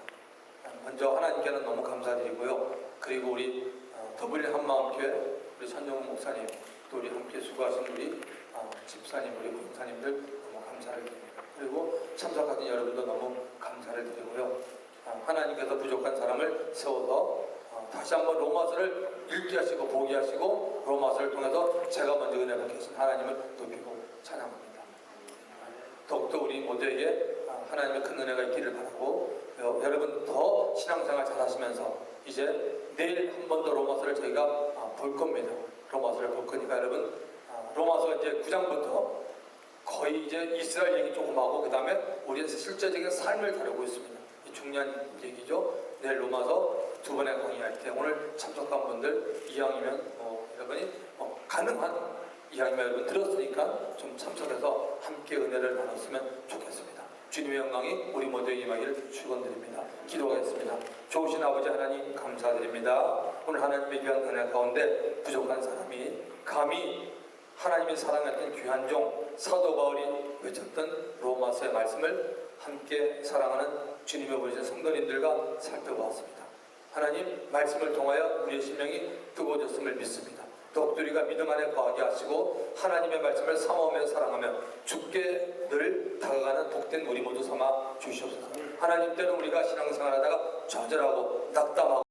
먼저 하나님께는 너무 감사드리고요. 그리고 우리 더블린 한마음교회 우리 선정훈 목사님 또 우리 함께 수고하신 우리 집사님 우리 권사님들 너무 감사를 드립니다. 그리고 참석하신 여러분도 너무 감사를 드리고요. 하나님께서 부족한 사람을 세워서 다시 한번 로마서를 읽게 하시고 보게 하시고 로마서를 통해서 제가 먼저 은혜 받게 하신 하나님을 높이고 찬양합니다. 더욱더 우리 모두에게 하나님의 큰 은혜가 있기를 바라고 여러분 더 신앙생활 잘 하시면서 이제 내일 한 번 더 로마서를 저희가 볼 겁니다. 로마서를 볼 거니까 여러분 로마서 이제 9장부터 거의 이제 이스라엘 얘기 조금 하고 그 다음에 우리의 실제적인 삶을 다루고 있습니다. 이 중요한 얘기죠. 내일 로마서 두 번의 강의할 때 오늘 참석한 분들 이왕이면 여러분이 가능한 이왕이면 여러분 들었으니까 좀 참석해서 함께 은혜를 나눴으면 좋겠습니다. 주님의 영광이 우리 모두에 임하기를 축원드립니다. 기도하겠습니다. 좋으신 아버지 하나님 감사드립니다. 오늘 하나님의 귀한 은혜 가운데 부족한 사람이 감히 하나님의 사랑했던 귀한 종 사도 바울이 외쳤던 로마서의 말씀을 함께 사랑하는 주님의 보내신 성도님들과 살펴보았습니다. 하나님 말씀을 통하여 우리의 심령이 뜨거워졌음을 믿습니다. 더욱더 우리가 믿음 안에 거하게 하시고 하나님의 말씀을 사모하며 사랑하며 주께 늘 다가가는 복된 우리 모두 삼아 주시옵소서. 하나님 때는 우리가 신앙생활하다가 좌절하고 낙담하고